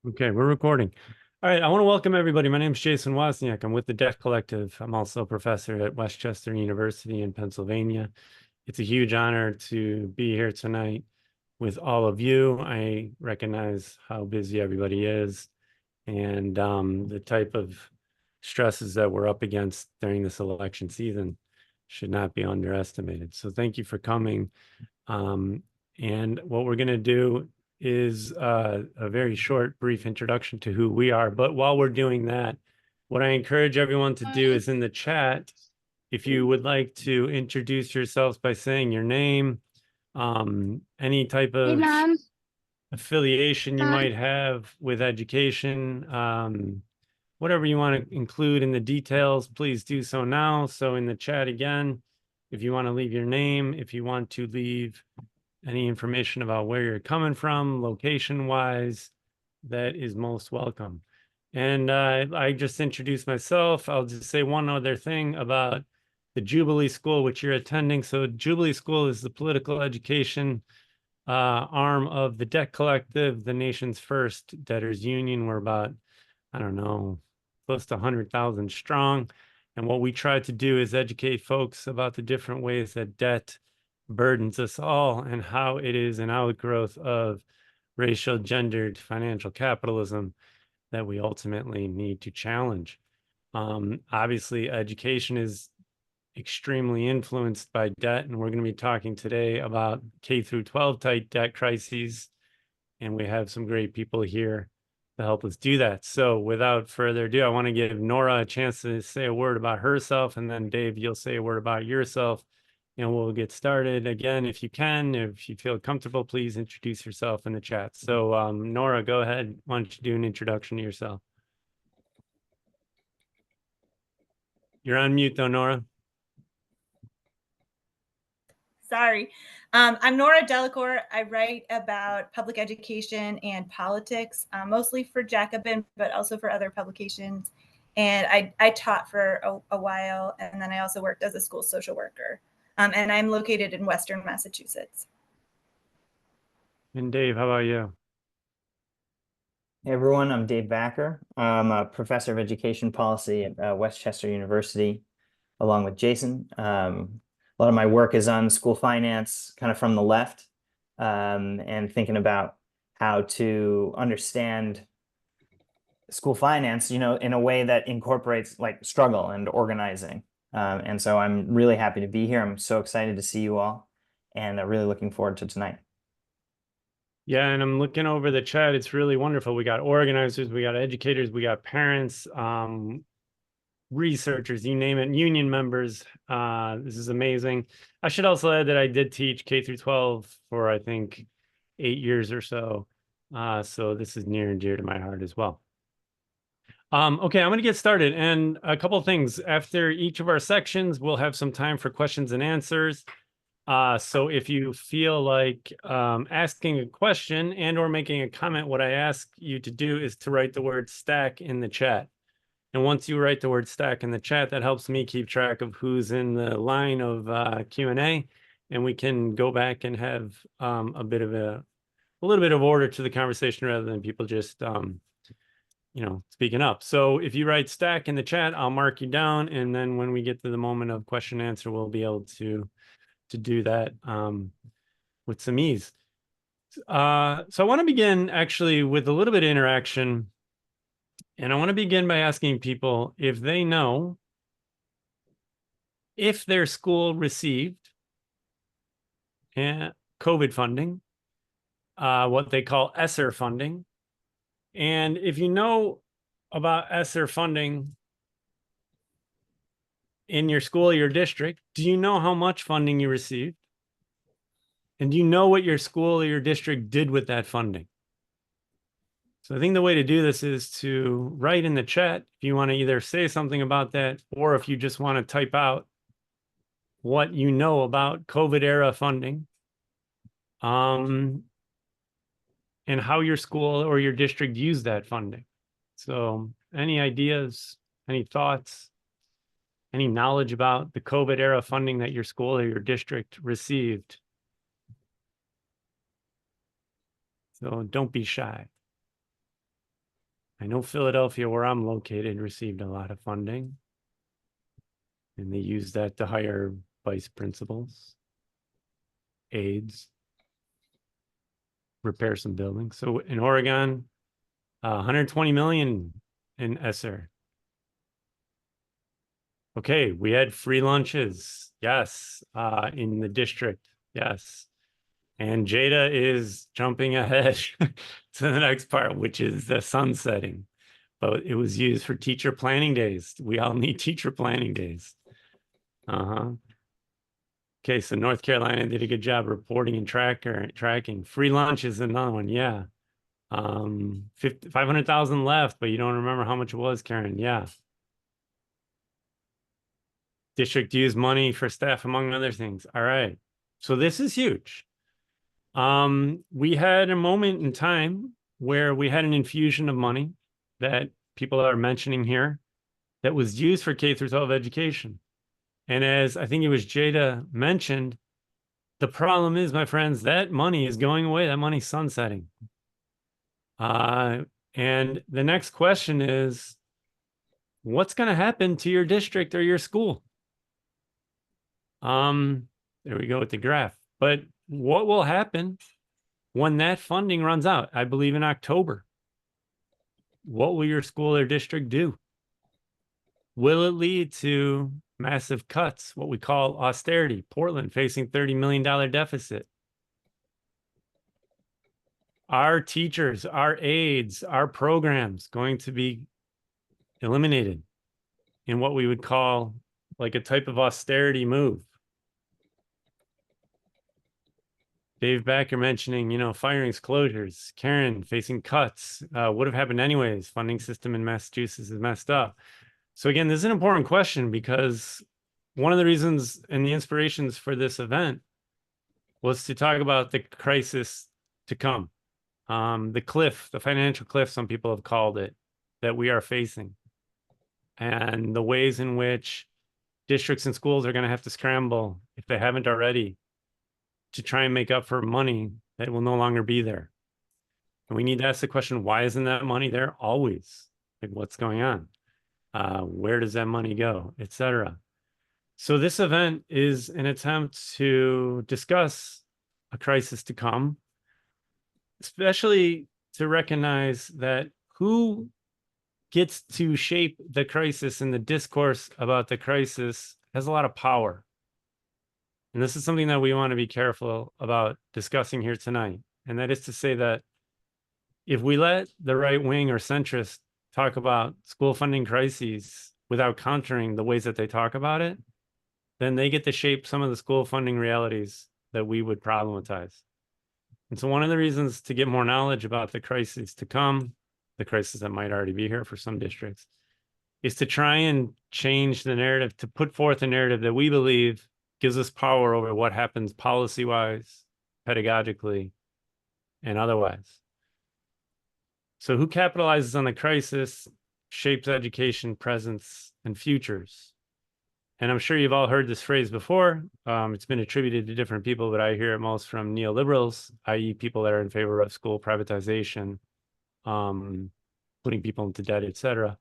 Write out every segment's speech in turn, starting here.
Okay, we're recording. All right, I want to welcome everybody. My name is Jason Wozniak. I'm with the Debt Collective. I'm also a professor at Westchester University in Pennsylvania. It's a huge honor to be here tonight with all of you. I recognize how busy everybody is and the type of stresses that we're up against during this election season should not be underestimated. So thank you for coming. And what we're going to do is a very short, brief introduction to who we are. But while we're doing that, what I encourage everyone to do is in the chat, if you would like to introduce yourselves by saying your name, any type Hey, of Mom. affiliation you Mom. might have with education, whatever you want to include in the details, please do so now. So in the chat again, if you want to leave your name, if you want to leave any information about where you're coming from, location wise, that is most welcome. And I just introduced myself. I'll just say one other thing about the Jubilee School, which you're attending. So Jubilee School is the political education arm of the Debt Collective, the nation's first debtors union. We're about, I don't know, close to 100,000 strong. And what we try to do is educate folks about the different ways that debt burdens us all and how it is an outgrowth of racial, gendered financial capitalism that we ultimately need to challenge. Obviously, education is extremely influenced by debt, and we're going to be talking today about K through 12 type debt crises, and we have some great people here to help us do that. So without further ado, I want to give Nora a chance to say a word about herself, and then Dave, you'll say a word about yourself, and we'll get started. Again, if you can, if you feel comfortable, please introduce yourself in the chat. So Nora, go ahead. Why don't you do an introduction to yourself? You're on mute though, Nora. Sorry. I'm Nora Delacour. I write about public education and politics, mostly for Jacobin, but also for other publications. And I taught for a while, and then I also worked as a school social worker. And I'm located in Western Massachusetts. And Dave, how about you? Hey everyone, I'm Dave Backer. I'm a professor of education policy at Westchester University, along with Jason. A lot of my work is on school finance, kind of from the left, and thinking about how to understand school finance, in a way that incorporates like struggle and organizing. And so I'm really happy to be here. I'm so excited to see you all, and really looking forward to tonight. Yeah, and I'm looking over the chat. It's really wonderful. We got organizers, we got educators, we got parents, researchers, you name it, union members. This is amazing. I should also add that I did teach K through 12 for, I think, 8 years or so. So this is near and dear to my heart as well. Okay, I'm going to get started. And a couple of things. After each of our sections, we'll have some time for questions and answers. So if you feel like asking a question and or making a comment, what I ask you to do is to write the word stack in the chat. And once you write the word stack in the chat, that helps me keep track of who's in the line of Q&A, and we can go back and have a little bit of order to the conversation rather than people just speaking up. So if you write stack in the chat, I'll mark you down, and then when we get to the moment of question and answer, we'll be able to do that with some ease. So I want to begin actually with a little bit of interaction. And I want to begin by asking people if they know if their school received COVID funding, what they call ESSER funding. And if you know about ESSER funding in your school or your district, do you know how much funding you received? And do you know what your school or your district did with that funding? So I think the way to do this is to write in the chat if you want to either say something about that, or if you just want to type out what you know about COVID era funding, and how your school or your district used that funding. So any ideas, any thoughts, any knowledge about the COVID era funding that your school or your district received? So don't be shy. I know Philadelphia, where I'm located, received a lot of funding. And they used that to hire vice principals, aides, repair some buildings. So in Oregon, 120 million in ESSER. Okay, we had free lunches. Yes. In the district. Yes. And Jada is jumping ahead to the next part, which is the sunsetting. But it was used for teacher planning days. We all need teacher planning days. Okay, so North Carolina did a good job reporting and tracking. Free lunch is another one. Yeah. 500,000 left, but you don't remember how much it was, Karen. Yeah. District used money for staff, among other things. All right. So this is huge. We had a moment in time where we had an infusion of money that people are mentioning here that was used for K through 12 education. And as I think it was Jada mentioned, the problem is, my friends, that money is going away. That money's sunsetting. And the next question is, what's going to happen to your district or your school? There we go with the graph. But what will happen when that funding runs out? I believe in October. What will your school or district do? Will it lead to massive cuts, what we call austerity? Portland facing $30 million deficit. Our teachers, our aides, our programs going to be eliminated in what we would call like a type of austerity move. Dave Backer mentioning, firings, closures. Karen facing cuts. Would have happened anyways. Funding system in Massachusetts is messed up. So again, this is an important question because one of the reasons and the inspirations for this event was to talk about the crisis to come. The cliff, the financial cliff, some people have called it, that we are facing. And the ways in which districts and schools are going to have to scramble, if they haven't already, to try and make up for money that will no longer be there. And we need to ask the question, why isn't that money there always? Like, what's going on? Where does that money go, etc. So this event is an attempt to discuss a crisis to come, especially to recognize that who gets to shape the crisis and the discourse about the crisis has a lot of power. And this is something that we want to be careful about discussing here tonight. And that is to say that if we let the right wing or centrists talk about school funding crises without countering the ways that they talk about it, then they get to shape some of the school funding realities that we would problematize. And so one of the reasons to get more knowledge about the crises to come, the crisis that might already be here for some districts, is to try and change the narrative, to put forth a narrative that we believe gives us power over what happens policy-wise, pedagogically, and otherwise. So who capitalizes on the crisis shapes education, presence, and futures. And I'm sure you've all heard this phrase before. It's been attributed to different people, but I hear it most from neoliberals, i.e. people that are in favor of school privatization, putting people into debt, etc.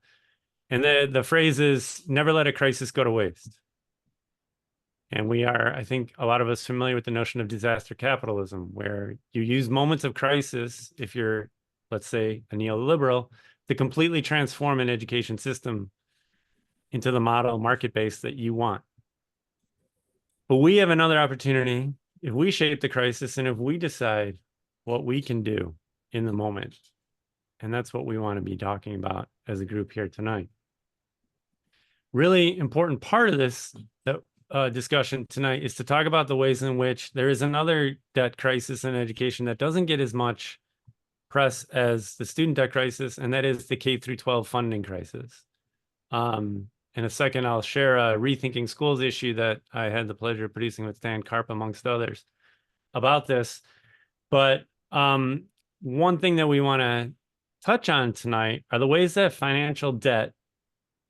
And the phrase is, never let a crisis go to waste. And we are, I think, a lot of us familiar with the notion of disaster capitalism, where you use moments of crisis, if you're, let's say, a neoliberal, to completely transform an education system into the model market-based that you want. But we have another opportunity if we shape the crisis and if we decide what we can do in the moment. And that's what we want to be talking about as a group here tonight. Really important part of this discussion tonight is to talk about the ways in which there is another debt crisis in education that doesn't get as much press as the student debt crisis, and that is the K through 12 funding crisis. In a second, I'll share a Rethinking Schools issue that I had the pleasure of producing with Stan Karp, amongst others, about this. But one thing that we want to touch on tonight are the ways that financial debt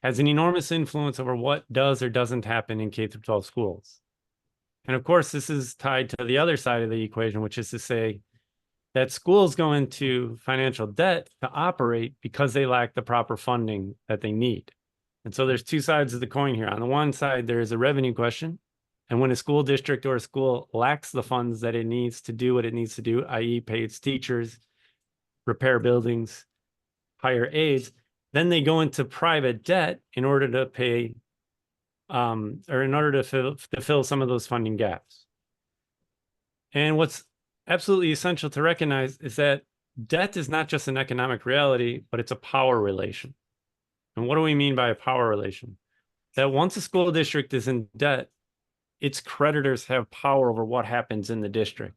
has an enormous influence over what does or doesn't happen in K through 12 schools. And of course, this is tied to the other side of the equation, which is to say, that schools go into financial debt to operate because they lack the proper funding that they need. And so there's two sides of the coin here. On the one side, there is a revenue question. And when a school district or a school lacks the funds that it needs to do what it needs to do, i.e. pay its teachers, repair buildings, hire aides, then they go into private debt in order to pay, or in order to fill some of those funding gaps. And what's absolutely essential to recognize is that debt is not just an economic reality, but it's a power relation. And what do we mean by a power relation? That once a school district is in debt, its creditors have power over what happens in the district.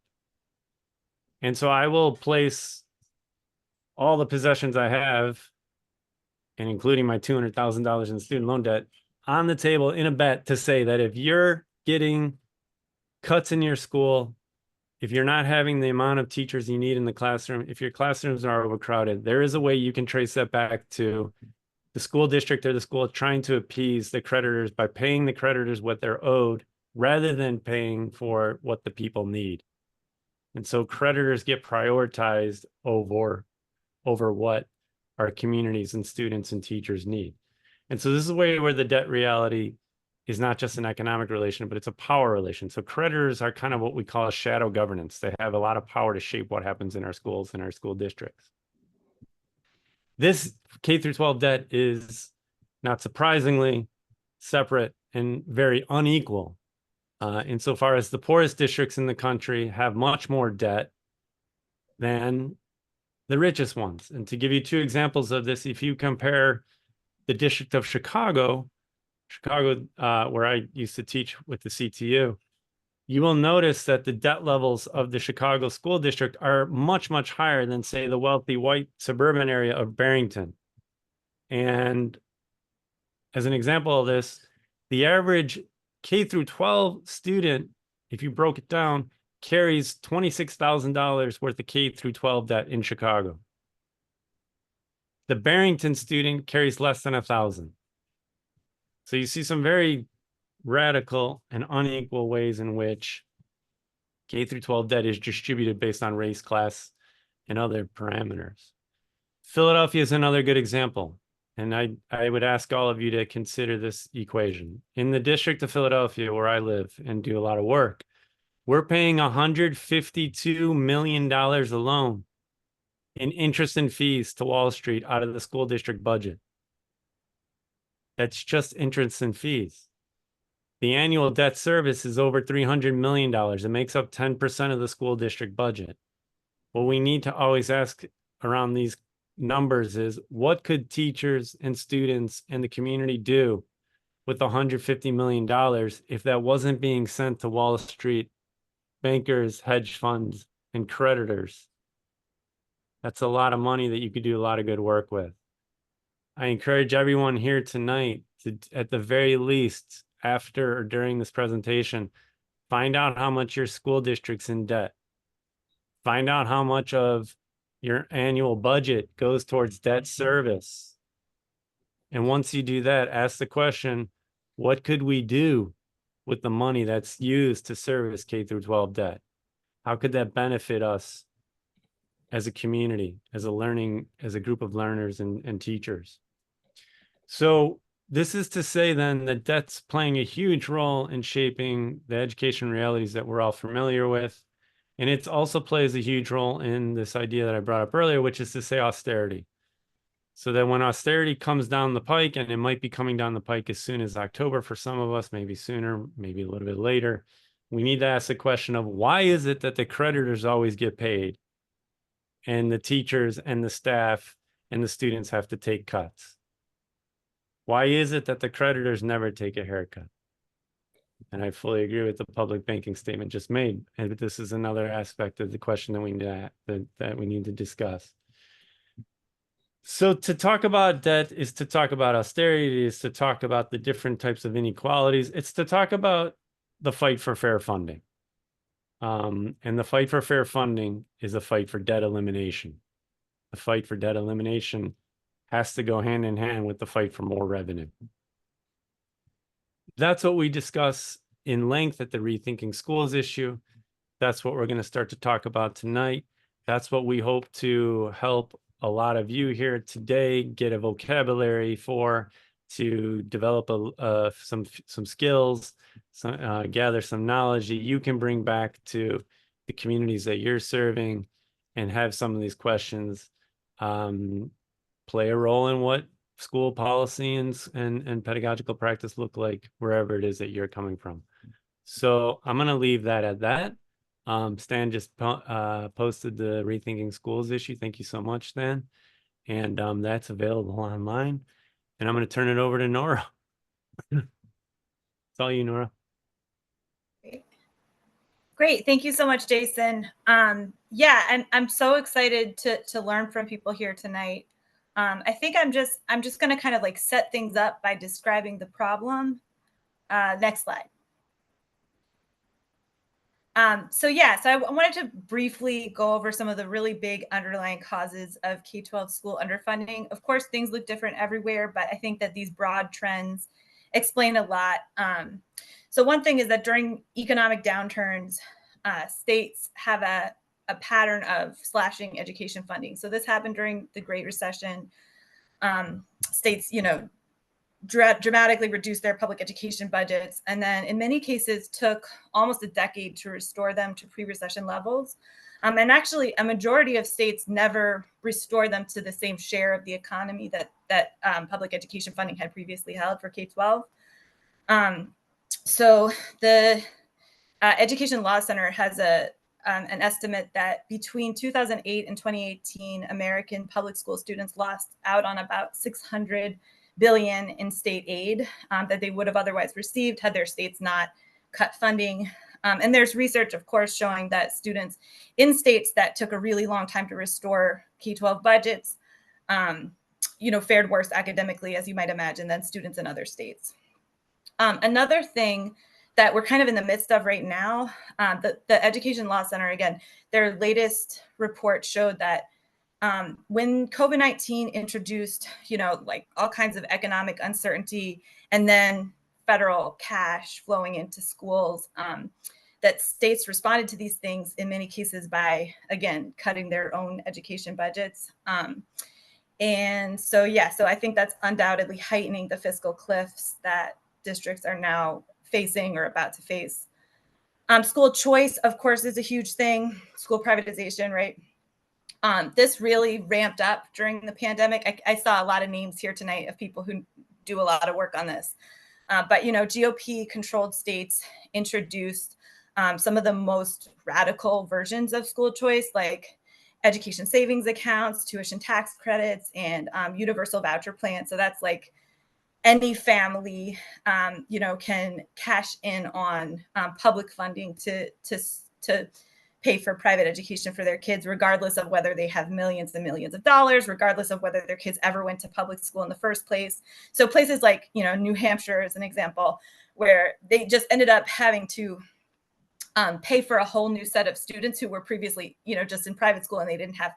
And so I will place all the possessions I have, and including my $200,000 in student loan debt, on the table in a bet to say that if you're getting cuts in your school, if you're not having the amount of teachers you need in the classroom, if your classrooms are overcrowded, there is a way you can trace that back to the school district or the school trying to appease the creditors by paying the creditors what they're owed rather than paying for what the people need. And so creditors get prioritized over what our communities and students and teachers need. And so this is a way where the debt reality is not just an economic relation, but it's a power relation. So creditors are kind of what we call a shadow governance. They have a lot of power to shape what happens in our schools and our school districts. This K through 12 debt is, not surprisingly, separate and very unequal. Insofar as the poorest districts in the country have much more debt than the richest ones. And to give you two examples of this, if you compare the District of Chicago, where I used to teach with the CTU, you will notice that the debt levels of the Chicago school district are much, much higher than, say, the wealthy white suburban area of Barrington. And as an example of this, the average K through 12 student, if you broke it down, carries $26,000 worth of K through 12 debt in Chicago. The Barrington student carries less than $1,000. So you see some very radical and unequal ways in which K through 12 debt is distributed based on race, class, and other parameters. Philadelphia is another good example. And I would ask all of you to consider this equation. In the District of Philadelphia, where I live and do a lot of work, we're paying $152 million alone in interest and fees to Wall Street out of the school district budget. That's just interest and fees. The annual debt service is over $300 million. It makes up 10% of the school district budget. What we need to always ask around these numbers is, what could teachers and students and the community do with $150 million if that wasn't being sent to Wall Street bankers, hedge funds, and creditors? That's a lot of money that you could do a lot of good work with. I encourage everyone here tonight to, at the very least, after or during this presentation, find out how much your school district's in debt. Find out how much of your annual budget goes towards debt service. And once you do that, ask the question, what could we do with the money that's used to service K through 12 debt? How could that benefit us as a community, as a group of learners and teachers? So this is to say then that debt's playing a huge role in shaping the education realities that we're all familiar with. And it also plays a huge role in this idea that I brought up earlier, which is to say austerity. So that when austerity comes down the pike, and it might be coming down the pike as soon as October for some of us, maybe sooner, maybe a little bit later, we need to ask the question of, why is it that the creditors always get paid and the teachers and the staff and the students have to take cuts? Why is it that the creditors never take a haircut? And I fully agree with the public banking statement just made. And this is another aspect of the question that we need to discuss. So to talk about debt is to talk about austerity, is to talk about the different types of inequalities. It's to talk about the fight for fair funding. And the fight for fair funding is a fight for debt elimination. The fight for debt elimination has to go hand in hand with the fight for more revenue. That's what we discuss in length at the Rethinking Schools issue. That's what we're going to start to talk about tonight. that's what we hope to help a lot of you here today get a vocabulary for, to develop some skills, gather some knowledge that you can bring back to the communities that you're serving, and have some of these questions play a role in what school policy and pedagogical practice look like wherever it is that you're coming from. So I'm going to leave that at that. Stan just posted the Rethinking Schools issue. Thank you so much, Stan. And that's available online. And I'm going to turn it over to Nora. It's all you, Nora. Great. Thank you so much, Jason. Yeah, and I'm so excited to learn from people here tonight. I think I'm just going to kind of like set things up by describing the problem. Next slide. So I wanted to briefly go over some of the really big underlying causes of K-12 school underfunding. Of course, things look different everywhere, but I think that these broad trends explain a lot. So one thing is that during economic downturns, states have a pattern of slashing education funding. So this happened during the Great Recession. States, dramatically reduced their public education budgets, and then in many cases took almost a decade to restore them to pre-recession levels. And actually, a majority of states never restored them to the same share of the economy that public education funding had previously held for K-12. So the Education Law Center has an estimate that between 2008 and 2018, American public school students lost out on about $600 billion in state aid that they would have otherwise received had their states not cut funding. And there's research, of course, showing that students in states that took a really long time to restore K-12 budgets, fared worse academically, as you might imagine, than students in other states. Another thing that we're kind of in the midst of right now, the Education Law Center, again, their latest report showed that when COVID-19 introduced, like all kinds of economic uncertainty and then federal cash flowing into schools, that states responded to these things in many cases by, again, cutting their own education budgets. And so I think that's undoubtedly heightening the fiscal cliffs that districts are now facing or about to face. School choice, of course, is a huge thing. School privatization, right? This really ramped up during the pandemic. I saw a lot of names here tonight of people who do a lot of work on this. But GOP-controlled states introduced some of the most radical versions of school choice, like education savings accounts, tuition tax credits, and universal voucher plans. So that's like any family, can cash in on public funding to pay for private education for their kids, regardless of whether they have millions and millions of dollars, regardless of whether their kids ever went to public school in the first place. So places like, New Hampshire is an example where they just ended up having to pay for a whole new set of students who were previously, just in private school, and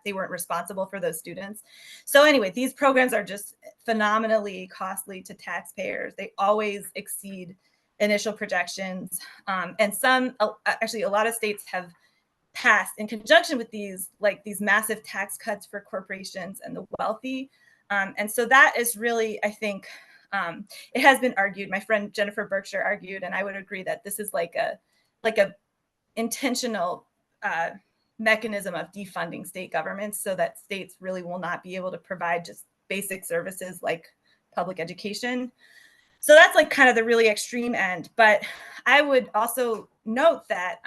they weren't responsible for those students. So anyway, these programs are just phenomenally costly to taxpayers. They always exceed initial projections. And actually a lot of states have passed in conjunction with these massive tax cuts for corporations and the wealthy. And so that is really, I think, it has been argued, my friend Jennifer Berkshire argued, and I would agree that this is like a intentional mechanism of defunding state governments so that states really will not be able to provide just basic services like public education. So that's like kind of the really extreme end. But I would also note that,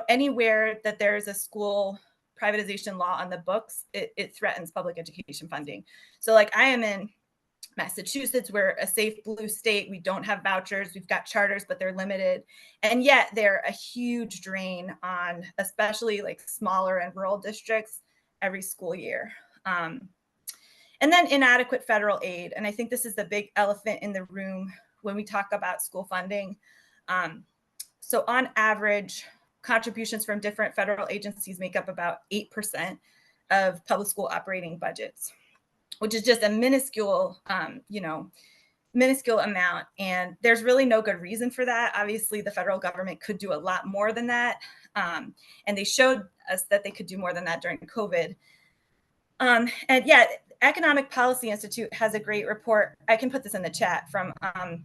anywhere that there is a school privatization law on the books, it threatens public education funding. So like I am in Massachusetts, we're a safe blue state. We don't have vouchers. We've got charters, but they're limited. And yet they're a huge drain on especially like smaller and rural districts every school year. And then inadequate federal aid. And I think this is the big elephant in the room when we talk about school funding. So on average, contributions from different federal agencies make up about 8% of public school operating budgets, which is just a minuscule, minuscule amount. And there's really no good reason for that. Obviously, the federal government could do a lot more than that. And they showed us that they could do more than that during COVID. And yeah, Economic Policy Institute has a great report. I can put this in the chat from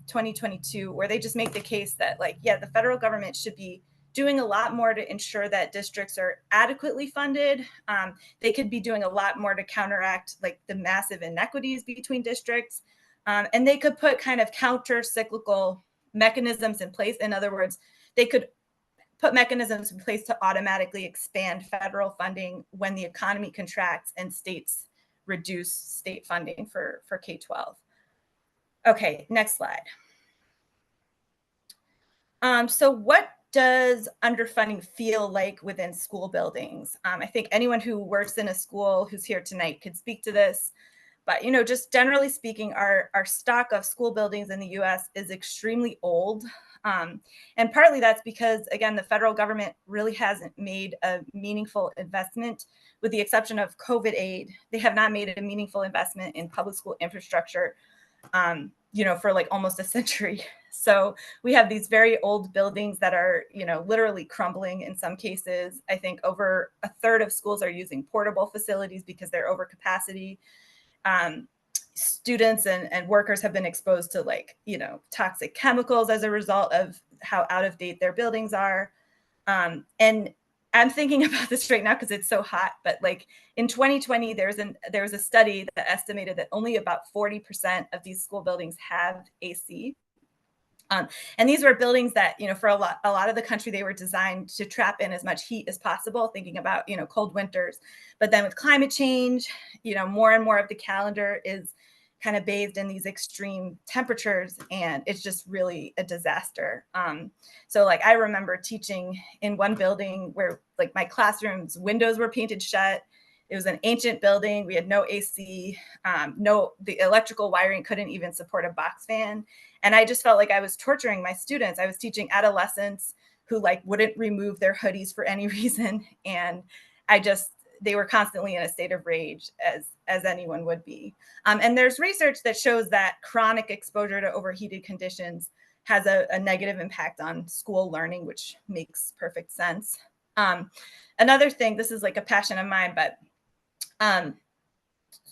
2022, where they just make the case that, like, yeah, the federal government should be doing a lot more to ensure that districts are adequately funded. They could be doing a lot more to counteract like the massive inequities between districts. And they could put kind of counter-cyclical mechanisms in place. In other words, they could put mechanisms in place to automatically expand federal funding when the economy contracts and states reduce state funding for K-12. Okay, next slide. So what does underfunding feel like within school buildings? I think anyone who works in a school who's here tonight could speak to this. But, you know, just generally speaking, our stock of school buildings in the US is extremely old. And partly that's because, again, the federal government really hasn't made a meaningful investment, with the exception of COVID aid. They have not made a meaningful investment in public school infrastructure, you know, for like almost a century. So we have these very old buildings that are, you know, literally crumbling in some cases. I think over a third of schools are using portable facilities because they're over capacity. Students and workers have been exposed to, like, you know, toxic chemicals as a result of how out of date their buildings are. And I'm thinking about this right now because it's so hot, but like in 2020, there was a study that estimated that only about 40% of these school buildings have AC. And these were buildings that, you know, for a lot of the country, they were designed to trap in as much heat as possible, thinking about, you know, cold winters. But then with climate change, you know, more and more of the calendar is kind of bathed in these extreme temperatures, and it's just really a disaster. So like I remember teaching in one building where like my classroom's windows were painted shut. It was an ancient building. We had no AC, the electrical wiring couldn't even support a box fan. And I just felt like I was torturing my students. I was teaching adolescents who like wouldn't remove their hoodies for any reason. And they were constantly in a state of rage, as anyone would be. And there's research that shows that chronic exposure to overheated conditions has a negative impact on school learning, which makes perfect sense. Another thing, this is like a passion of mine, but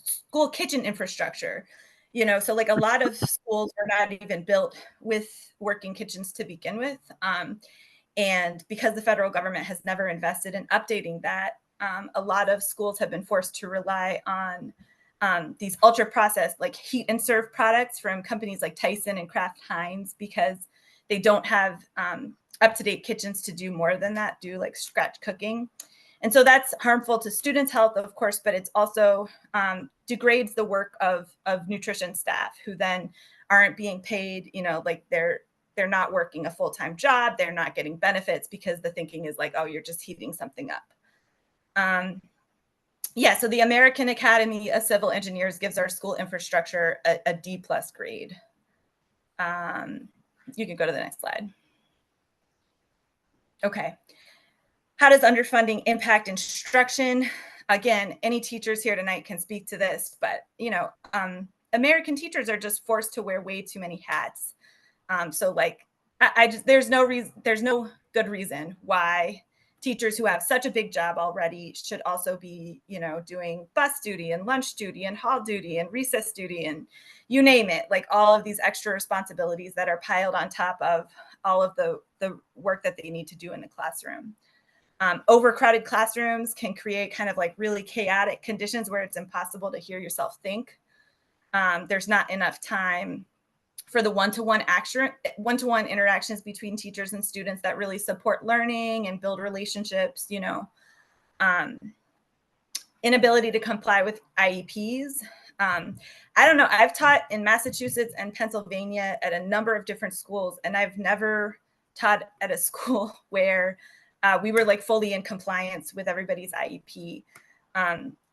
school kitchen infrastructure, you know, so like a lot of schools are not even built with working kitchens to begin with. And because the federal government has never invested in updating that, a lot of schools have been forced to rely on these ultra processed like heat and serve products from companies like Tyson and Kraft Heinz, because they don't have up-to-date kitchens to do more than that, do like scratch cooking. And so that's harmful to students' health, of course, but it's also degrades the work of nutrition staff, who then aren't being paid, you know, like they're not working a full-time job, they're not getting benefits, because the thinking is like, oh, you're just heating something up. Yeah, so the American Academy of Civil Engineers gives our school infrastructure a D+ grade. You can go to the next slide. Okay. How does underfunding impact instruction? Again, any teachers here tonight can speak to this, but, you know, American teachers are just forced to wear way too many hats. So like, there's no good reason why teachers who have such a big job already should also be, you know, doing bus duty and lunch duty and hall duty and recess duty and you name it, like all of these extra responsibilities that are piled on top of all of the work that they need to do in the classroom. Overcrowded classrooms can create kind of like really chaotic conditions where it's impossible to hear yourself think. There's not enough time for the one-to-one interactions between teachers and students that really support learning and build relationships, you know. Inability to comply with IEPs. I don't know, I've taught in Massachusetts and Pennsylvania at a number of different schools, and I've never taught at a school where we were like fully in compliance with everybody's IEP.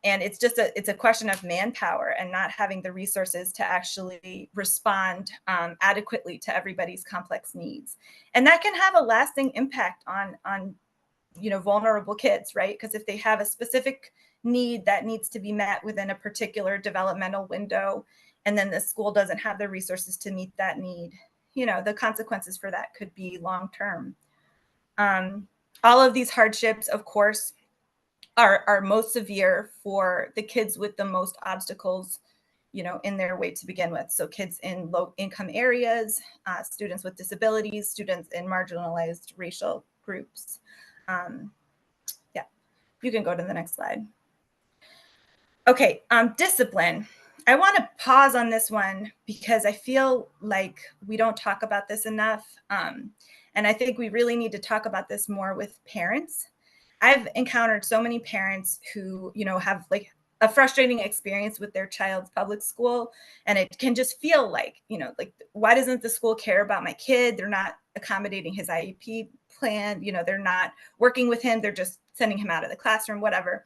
And it's just it's a question of manpower and not having the resources to actually respond adequately to everybody's complex needs. And that can have a lasting impact on you know, vulnerable kids, right? Because if they have a specific need that needs to be met within a particular developmental window, and then the school doesn't have the resources to meet that need, the consequences for that could be long-term. All of these hardships, of course, are most severe for the kids with the most obstacles, in their way to begin with. So kids in low income areas, students with disabilities, students in marginalized racial groups. Yeah, you can go to the next slide. Okay, discipline. I want to pause on this one because I feel like we don't talk about this enough. And I think we really need to talk about this more with parents. I've encountered so many parents who, have like a frustrating experience with their child's public school. And it can just feel like, like, why doesn't the school care about my kid? They're not accommodating his IEP plan. They're not working with him. They're just sending him out of the classroom, whatever.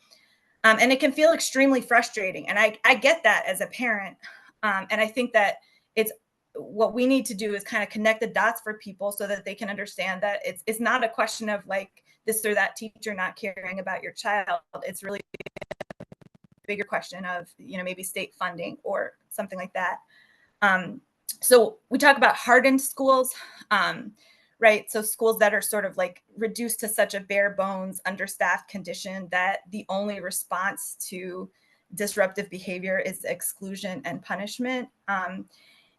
And it can feel extremely frustrating. And I get that as a parent. And I think that it's what we need to do is kind of connect the dots for people so that they can understand that it's not a question of like this or that teacher not caring about your child. It's really a bigger question of, maybe state funding or something like that. So we talk about hardened schools, right? So schools that are sort of like reduced to such a bare bones, understaffed condition that the only response to disruptive behavior is exclusion and punishment.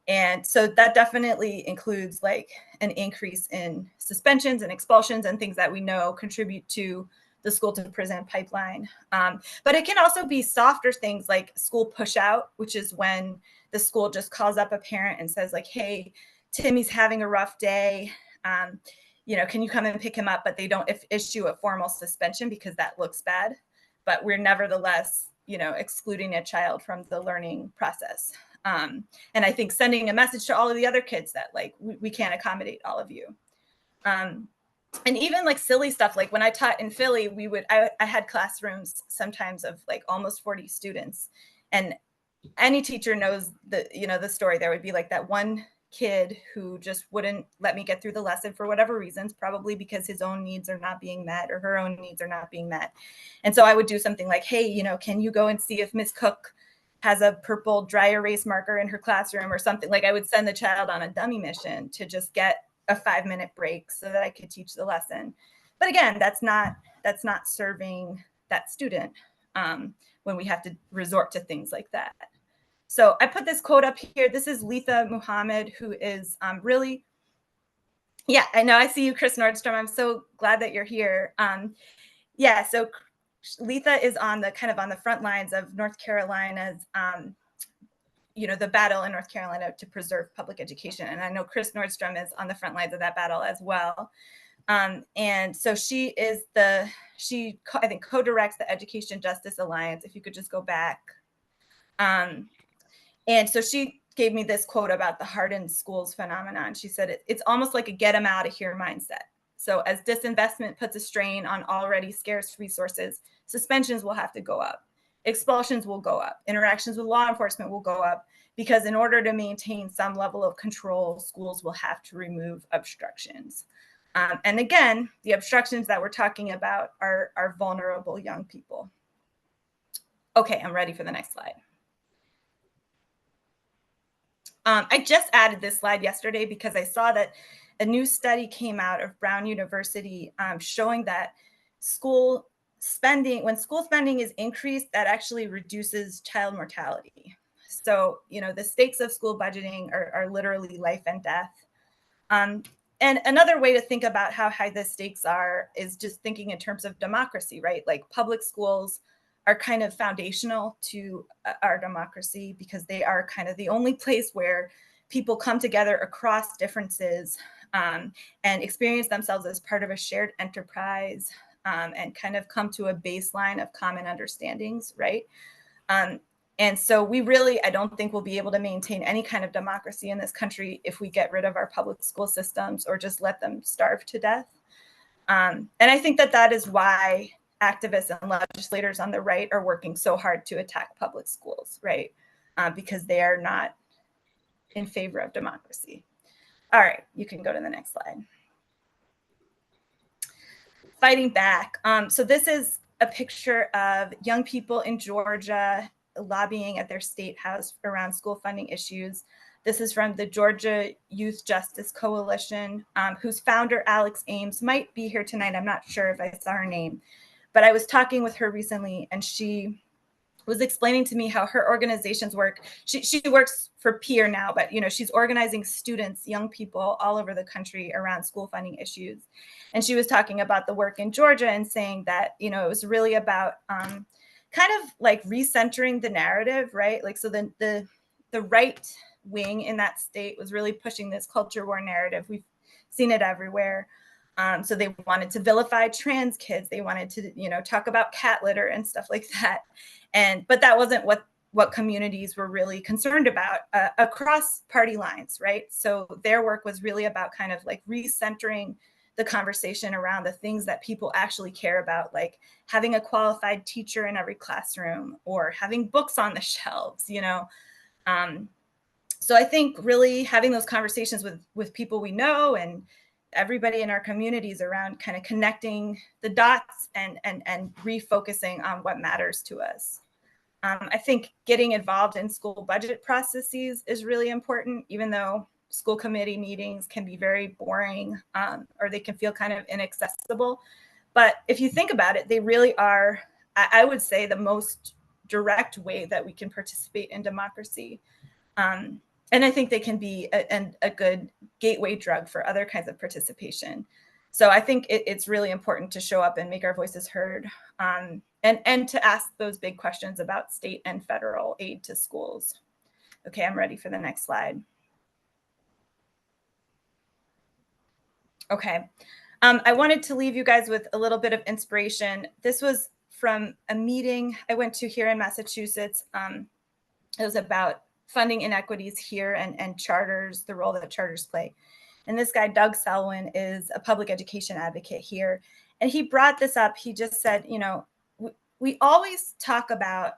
And so that definitely includes like an increase in suspensions and expulsions and things that we know contribute to the school to prison pipeline. But it can also be softer things like school push out, which is when the school just calls up a parent and says like, hey, Timmy's having a rough day. Can you come and pick him up? But they don't issue a formal suspension because that looks bad. But we're nevertheless, excluding a child from the learning process. And I think sending a message to all of the other kids that like, we can't accommodate all of you. And even like silly stuff, like when I taught in Philly, I had classrooms sometimes of like almost 40 students, and any teacher knows the story. There would be like that one kid who just wouldn't let me get through the lesson for whatever reasons, probably because his own needs are not being met or her own needs are not being met. And so I would do something like, hey, can you go and see if Miss Cook has a purple dry erase marker in her classroom or something? Like I would send the child on a dummy mission to just get a 5-minute break so that I could teach the lesson. But again, that's not serving that student when we have to resort to things like that. So I put this quote up here. This is Letha Muhammad, who is really, yeah, I know. I see you, Chris Nordstrom. I'm so glad that you're here. Yeah, so Letha is on the front lines of North Carolina's, the battle in North Carolina to preserve public education. And I know Chris Nordstrom is on the front lines of that battle as well. And so she I think co-directs the Education Justice Alliance. If you could just go back. And so she gave me this quote about the hardened schools phenomenon. She said, it's almost like a get them out of here mindset. So as disinvestment puts a strain on already scarce resources, suspensions will have to go up. Expulsions will go up. Interactions with law enforcement will go up because in order to maintain some level of control, schools will have to remove obstructions. And again, the obstructions that we're talking about are vulnerable young people. Okay, I'm ready for the next slide. I just added this slide yesterday because I saw that a new study came out of Brown University showing that when school spending is increased, that actually reduces child mortality. So, the stakes of school budgeting are literally life and death. And another way to think about how high the stakes are is just thinking in terms of democracy, right? Like public schools are kind of foundational to our democracy because they are kind of the only place where people come together across differences and experience themselves as part of a shared enterprise and kind of come to a baseline of common understandings, right? And so I don't think we'll be able to maintain any kind of democracy in this country if we get rid of our public school systems or just let them starve to death. And I think that is why activists and legislators on the right are working so hard to attack public schools, right? Because they are not in favor of democracy. All right, you can go to the next slide. Fighting back. So this is a picture of young people in Georgia lobbying at their state house around school funding issues. This is from the Georgia Youth Justice Coalition, whose founder, Alex Ames, might be here tonight. I'm not sure if I saw her name, but I was talking with her recently, and she was explaining to me how her organizations work. She works for Peer now, but she's organizing students, young people all over the country around school funding issues. And she was talking about the work in Georgia and saying that it was really about kind of like recentering the narrative, right? Like, so the right wing in that state was really pushing this culture war narrative. We've seen it everywhere. So they wanted to vilify trans kids. They wanted to, talk about cat litter and stuff like that. But that wasn't what communities were really concerned about across party lines, right? So their work was really about kind of like recentering the conversation around the things that people actually care about, like having a qualified teacher in every classroom or having books on the shelves, So I think really having those conversations with people we know and everybody in our communities around kind of connecting the dots and refocusing on what matters to us. I think getting involved in school budget processes is really important, even though school committee meetings can be very boring or they can feel kind of inaccessible. But if you think about it, they really are, I would say, the most direct way that we can participate in democracy. And I think they can be a good gateway drug for other kinds of participation. So I think it's really important to show up and make our voices heard, and to ask those big questions about state and federal aid to schools. Okay, I'm ready for the next slide. Okay, I wanted to leave you guys with a little bit of inspiration. This was from a meeting I went to here in Massachusetts. It was about funding inequities here and charters, the role that charters play. And this guy, Doug Selwyn, is a public education advocate here. And he brought this up. He just said, we always talk about,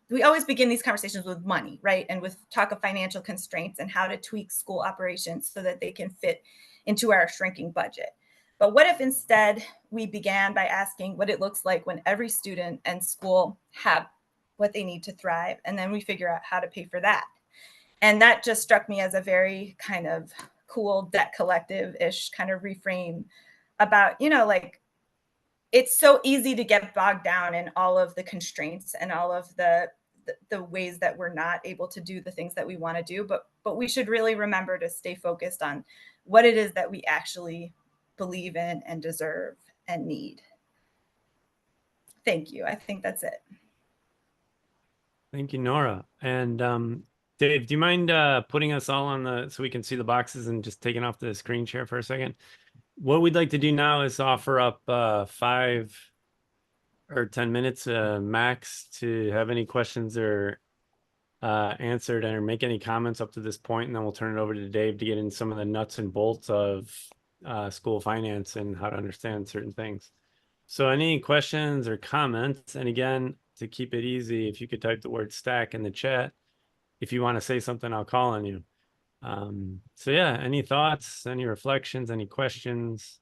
we always begin these conversations with money, right? And with talk of financial constraints and how to tweak school operations so that they can fit into our shrinking budget. But what if instead we began by asking what it looks like when every student and school have what they need to thrive, and then we figure out how to pay for that. And that just struck me as a very kind of cool debt collective-ish kind of reframe about, like, it's so easy to get bogged down in all of the constraints and all of the ways that we're not able to do the things that we want to do, but we should really remember to stay focused on what it is that we actually believe in and deserve and need. Thank you. I think that's it. Thank you, Nora. And Dave, do you mind putting us all on so we can see the boxes and just taking off the screen share for a second? What we'd like to do now is offer up 5 or 10 minutes max to have any questions or answered or make any comments up to this point, and then we'll turn it over to Dave to get in some of the nuts and bolts of school finance and how to understand certain things. So any questions or comments? And again, to keep it easy, if you could type the word stack in the chat. If you want to say something, I'll call on you. So yeah, any thoughts, any reflections, any questions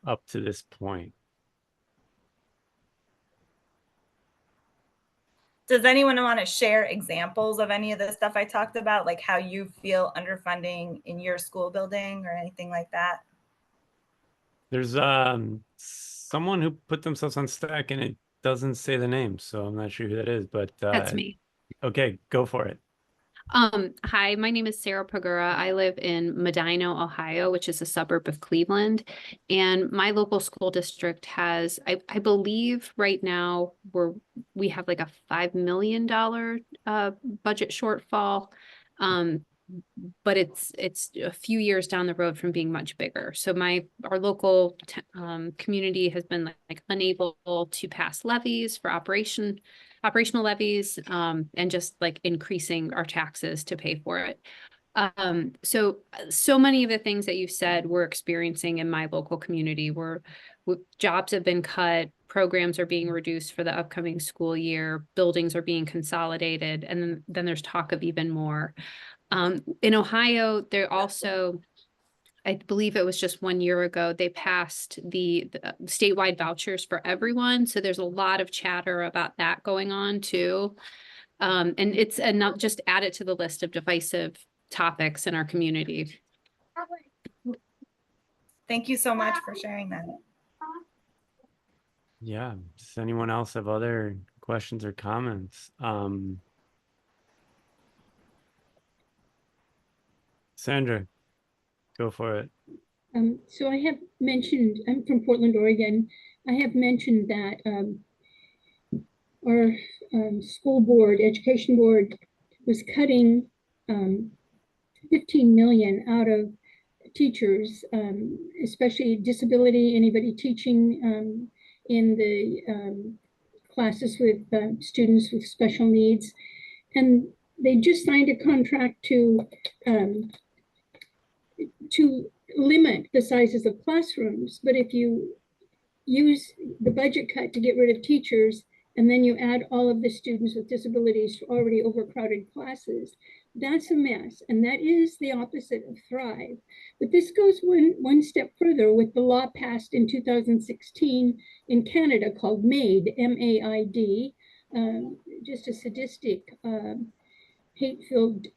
up to this point? Does anyone want to share examples of any of the stuff I talked about, like how you feel underfunding in your school building or anything like that? There's someone who put themselves on stack and it doesn't say the name, so I'm not sure who that is, but That's me. Okay, go for it. Hi, my name is Sarah Pagura. I live in Medina, Ohio, which is a suburb of Cleveland. And my local school district has, I believe right now we have like a $5 million budget shortfall. But it's a few years down the road from being much bigger. So our local community has been like unable to pass levies for operational levies, and just like increasing our taxes to pay for it. So many of the things that you said we're experiencing in my local community, where jobs have been cut, programs are being reduced for the upcoming school year, buildings are being consolidated, and then there's talk of even more. In Ohio, there also I believe it was just 1 year ago, they passed the statewide vouchers for everyone. So there's a lot of chatter about that going on too. And it's enough, just add it to the list of divisive topics in our community. Thank you so much for sharing that. Yeah. Does anyone else have other questions or comments? Sandra, go for it. So I have mentioned, I'm from Portland, Oregon. I have mentioned that our school board, education board, was cutting 15 million out of teachers, especially disability, anybody teaching in the classes with students with special needs. And they just signed a contract to limit the sizes of classrooms. But if you use the budget cut to get rid of teachers, and then you add all of the students with disabilities to already overcrowded classes, that's a mess. And that is the opposite of thrive. But this goes one step further with the law passed in 2016 in Canada called MAID, M-A-I-D, just a sadistic, hate-filled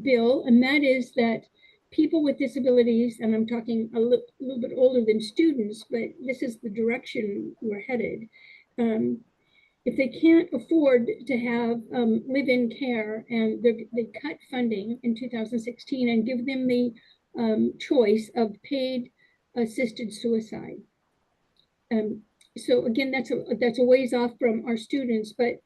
bill. And that is that people with disabilities, and I'm talking a little bit older than students, but this is the direction we're headed. If they can't afford to have live-in care, and they cut funding in 2016 and give them the choice of paid assisted suicide. So again, that's a ways off from our students, but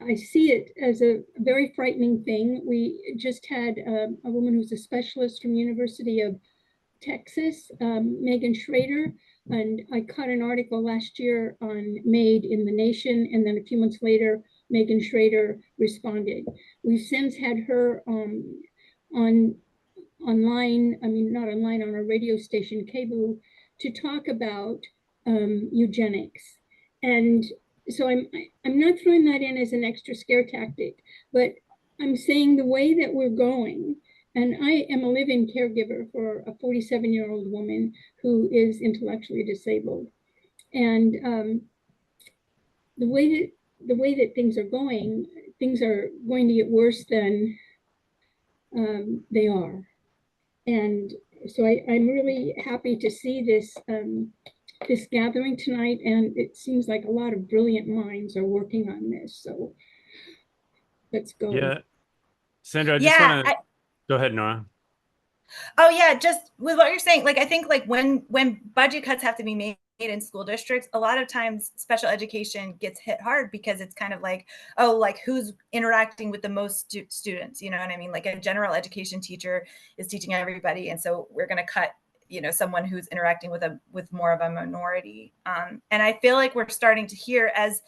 I see it as a very frightening thing. We just had a woman who's a specialist from University of Texas, Megan Schrader, and I caught an article last year on MAID in The Nation, and then a few months later, Megan Schrader responded. We've since had her online, I mean, not online, on our radio station, KBOO, to talk about eugenics. And so I'm not throwing that in as an extra scare tactic, but I'm saying the way that we're going, and I am a live-in caregiver for a 47-year-old woman who is intellectually disabled. And the way that things are going to get worse than they are. And so I'm really happy to see this this gathering tonight, and it seems like a lot of brilliant minds are working on this. So let's go. Yeah, Sandra, I just want to go ahead, Nora. Oh yeah, just with what you're saying, like I think like when budget cuts have to be made in school districts, a lot of times special education gets hit hard because it's kind of like, oh, like who's interacting with the most students, you know what I mean? Like a general education teacher is teaching everybody, and so we're going to cut, you know, someone who's interacting with more of a minority. And I feel like we're starting to hear, as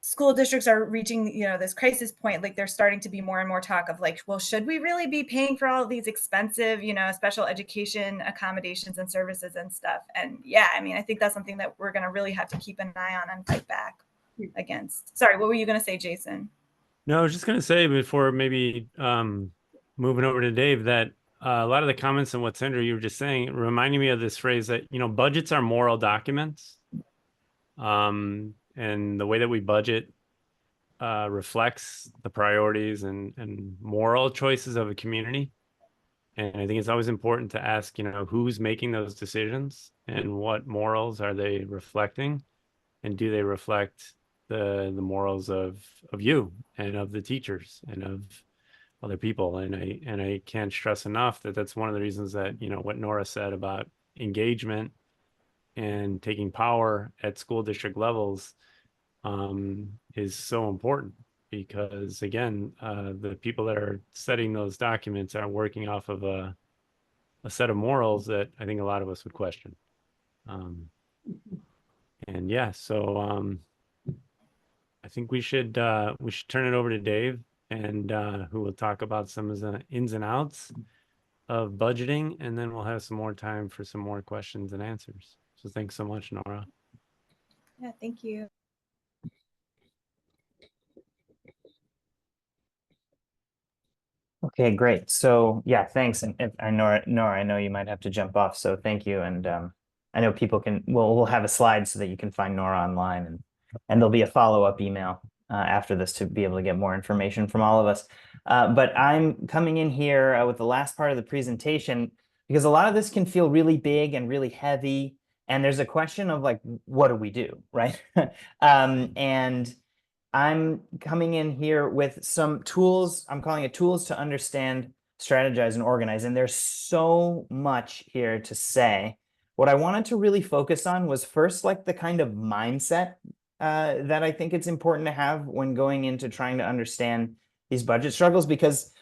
school districts are reaching, you know, this crisis point, like there's starting to be more and more talk of like, well, should we really be paying for all of these expensive, you know, special education accommodations and services and stuff? And yeah, I mean, I think that's something that we're going to really have to keep an eye on and fight back against. Sorry, what were you going to say, Jason? No, I was just going to say before maybe moving over to Dave that a lot of the comments and what Sandra, you were just saying, reminding me of this phrase that, you know, budgets are moral documents. And the way that we budget reflects the priorities and moral choices of a community. And I think it's always important to ask, you know, who's making those decisions and what morals are they reflecting, and do they reflect the morals of you and of the teachers and of other people. And I can't stress enough that that's one of the reasons that, you know, what Nora said about engagement and taking power at school district levels is so important, because again, the people that are setting those documents are working off of a set of morals that I think a lot of us would question. And yeah, so I think we should turn it over to Dave, and who will talk about some of the ins and outs of budgeting, and then we'll have some more time for some more questions and answers. So thanks so much, Nora. Yeah, thank you. Okay, great. So yeah, thanks. And if I know Nora, I know you might have to jump off, so thank you. And I know people can we'll have a slide so that you can find Nora online, and there'll be a follow-up email after this to be able to get more information from all of us. But I'm coming in here with the last part of the presentation because a lot of this can feel really big and really heavy, and there's a question of like, what do we do, right? And I'm coming in here with some tools. I'm calling it tools to understand, strategize, and organize. And there's so much here to say. What I wanted to really focus on was first, like the kind of mindset that I think it's important to have when going into trying to understand these budget struggles, because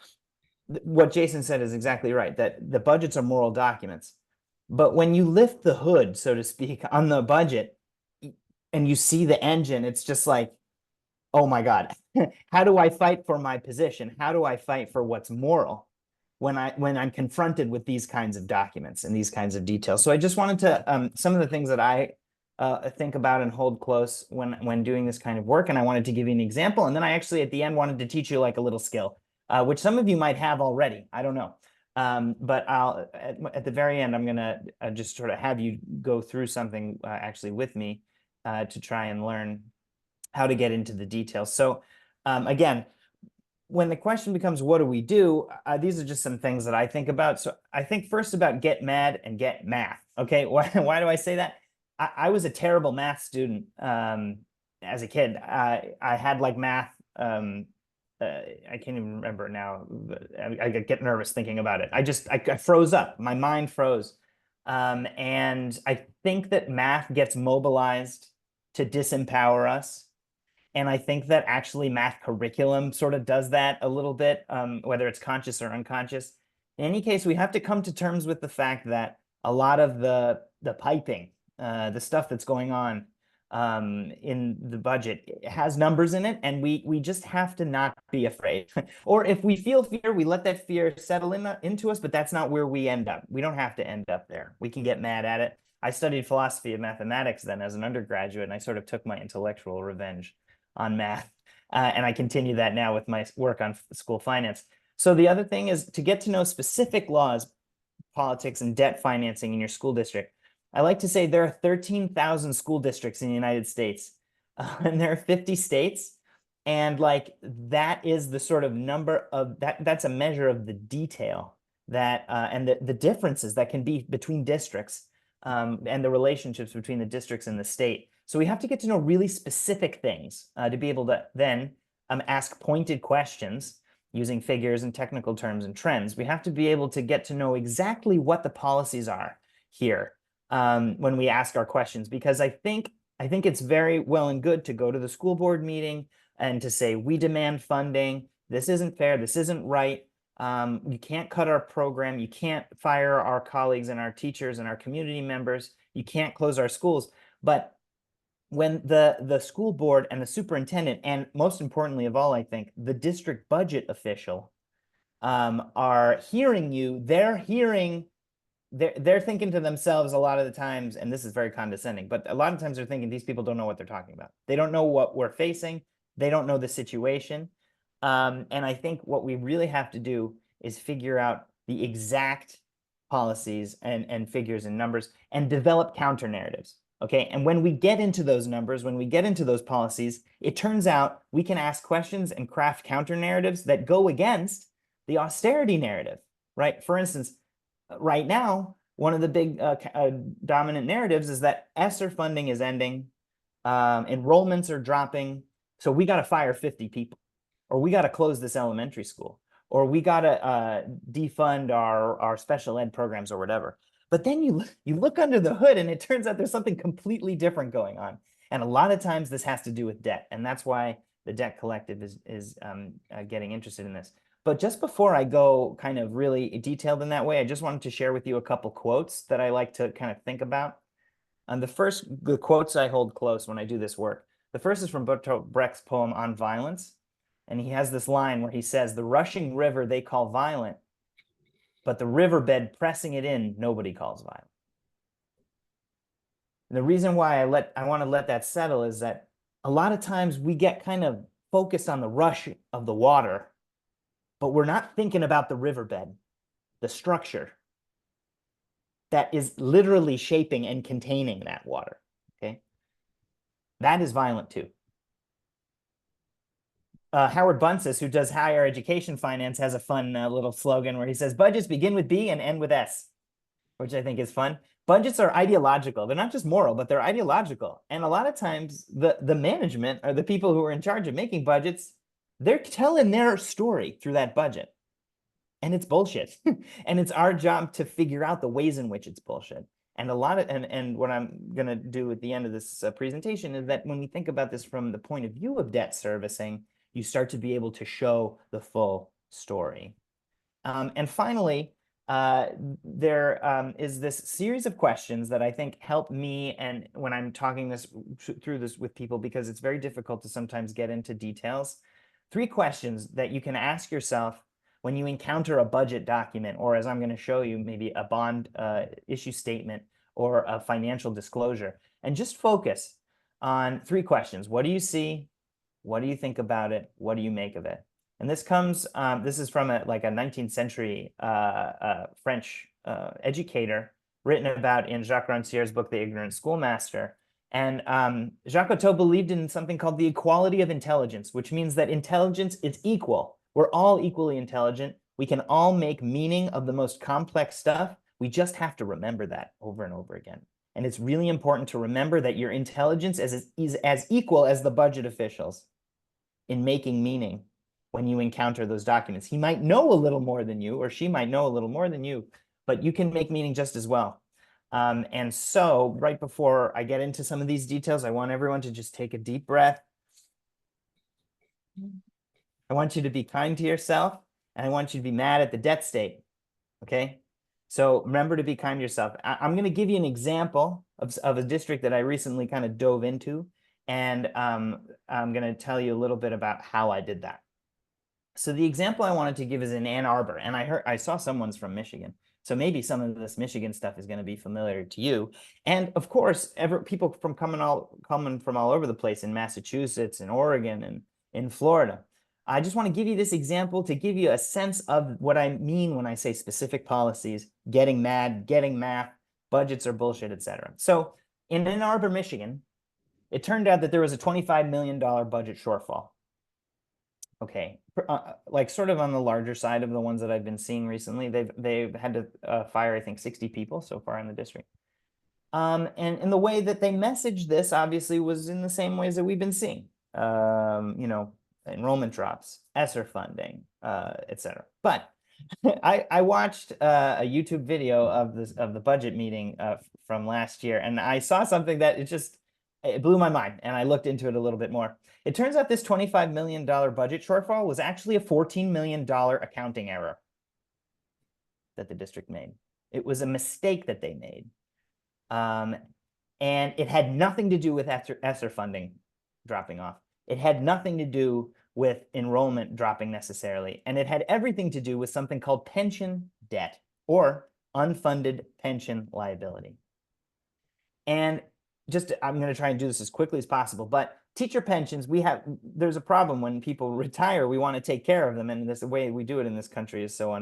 what Jason said is exactly right, that the budgets are moral documents. But when you lift the hood, so to speak, on the budget and you see the engine, it's just like, oh my God, how do I fight for my position? How do I fight for what's moral when I'm confronted with these kinds of documents and these kinds of details? So I just wanted to, some of the things that I think about and hold close when doing this kind of work. And I wanted to give you an example. And then I actually, at the end, wanted to teach you like a little skill, which some of you might have already. I don't know. But I'll, at the very end, I'm going to just sort of have you go through something actually with me to try and learn how to get into the details. So again, when the question becomes, what do we do? These are just some things that I think about. So I think first about get mad and get math. Okay, why do I say that? I was a terrible math student as a kid. I had like math. I can't even remember now. I get nervous thinking about it. I froze up. My mind froze. And I think that math gets mobilized to disempower us. And I think that actually math curriculum sort of does that a little bit, whether it's conscious or unconscious. In any case, we have to come to terms with the fact that a lot of the piping, the stuff that's going on in the budget has numbers in it, and we just have to not be afraid. Or if we feel fear, we let that fear settle into us, but that's not where we end up. We don't have to end up there. We can get mad at it. I studied philosophy of mathematics then as an undergraduate, and I sort of took my intellectual revenge on math. And I continue that now with my work on school finance. So the other thing is to get to know specific laws, politics, and debt financing in your school district. I like to say there are 13,000 school districts in the United States, and there are 50 states. And like that is the sort of number of that's a measure of the detail that and the differences that can be between districts and the relationships between the districts and the state. So we have to get to know really specific things to be able to then ask pointed questions using figures and technical terms and trends. We have to be able to get to know exactly what the policies are here when we ask our questions, because I think it's very well and good to go to the school board meeting and to say, we demand funding. This isn't fair. This isn't right. You can't cut our program. You can't fire our colleagues and our teachers and our community members. You can't close our schools. But when the school board and the superintendent, and most importantly of all, I think, the district budget official are hearing you, they're thinking to themselves a lot of the times, and this is very condescending, but a lot of times they're thinking these people don't know what they're talking about. They don't know what we're facing. They don't know the situation. And I think what we really have to do is figure out the exact policies and figures and numbers and develop counter narratives. Okay, and when we get into those numbers, when we get into those policies, it turns out we can ask questions and craft counter narratives that go against the austerity narrative, right? For instance, right now, one of the big dominant narratives is that ESSER funding is ending, enrollments are dropping, so we got to fire 50 people, or we got to close this elementary school, or we got to defund our special ed programs or whatever. But then you look under the hood and it turns out there's something completely different going on. And a lot of times this has to do with debt. And that's why the Debt Collective is getting interested in this. But just before I go kind of really detailed in that way, I just wanted to share with you a couple quotes that I like to kind of think about. And the quotes I hold close when I do this work. The first is from Bertolt Brecht's poem On Violence. And he has this line where he says, "The rushing river they call violent, but the riverbed pressing it in, nobody calls violent." And the reason why I want to let that settle is that a lot of times we get kind of focused on the rush of the water, but we're not thinking about the riverbed, the structure that is literally shaping and containing that water, okay? That is violent too. Howard Bunces, who does higher education finance, has a fun little slogan where he says, budgets begin with B and end with S, which I think is fun. Budgets are ideological. They're not just moral, but they're ideological. And a lot of times the management or the people who are in charge of making budgets, they're telling their story through that budget. And it's bullshit. And it's our job to figure out the ways in which it's bullshit. And and what I'm going to do at the end of this presentation is that when we think about this from the point of view of debt servicing, you start to be able to show the full story. And finally, there is this series of questions that I think help me, and when I'm talking through this with people, because it's very difficult to sometimes get into details. 3 questions that you can ask yourself when you encounter a budget document, or as I'm going to show you, maybe a bond issue statement or a financial disclosure, and just focus on 3 questions. What do you see? What do you think about it? What do you make of it? And this comes, this is from a 19th century French educator, written about in Jacques Rancière's book, The Ignorant Schoolmaster. And Jacques Cousteau believed in something called the equality of intelligence, which means that intelligence is equal. We're all equally intelligent. We can all make meaning of the most complex stuff. We just have to remember that over and over again. And it's really important to remember that your intelligence is as equal as the budget officials in making meaning when you encounter those documents. He might know a little more than you, or she might know a little more than you, but you can make meaning just as well. And so right before I get into some of these details, I want everyone to just take a deep breath. I want you to be kind to yourself, and I want you to be mad at the debt state, okay? So remember to be kind to yourself. I'm going to give you an example of a district that I recently kind of dove into, and I'm going to tell you a little bit about how I did that. So the example I wanted to give is in Ann Arbor, and I saw someone's from Michigan. So maybe some of this Michigan stuff is going to be familiar to you. And of course, people from coming from all over the place in Massachusetts and Oregon and in Florida. I just want to give you this example to give you a sense of what I mean when I say specific policies, getting mad, getting math, budgets are bullshit, etc. So in Ann Arbor, Michigan, it turned out that there was a $25 million budget shortfall. Okay, like sort of on the larger side of the ones that I've been seeing recently. They've had to fire, I think, 60 people so far in the district. And the way that they messaged this obviously was in the same ways that we've been seeing. You know, enrollment drops, ESSER funding, etc. But I watched a YouTube video of the budget meeting from last year, and I saw something that it blew my mind, and I looked into it a little bit more. It turns out this $25 million budget shortfall was actually a $14 million accounting error that the district made. It was a mistake that they made. And it had nothing to do with ESSER funding dropping off. It had nothing to do with enrollment dropping necessarily. And it had everything to do with something called pension debt, or unfunded pension liability. And I'm going to try and do this as quickly as possible, but teacher pensions, there's a problem when people retire. We want to take care of them, and the way we do it in this country is so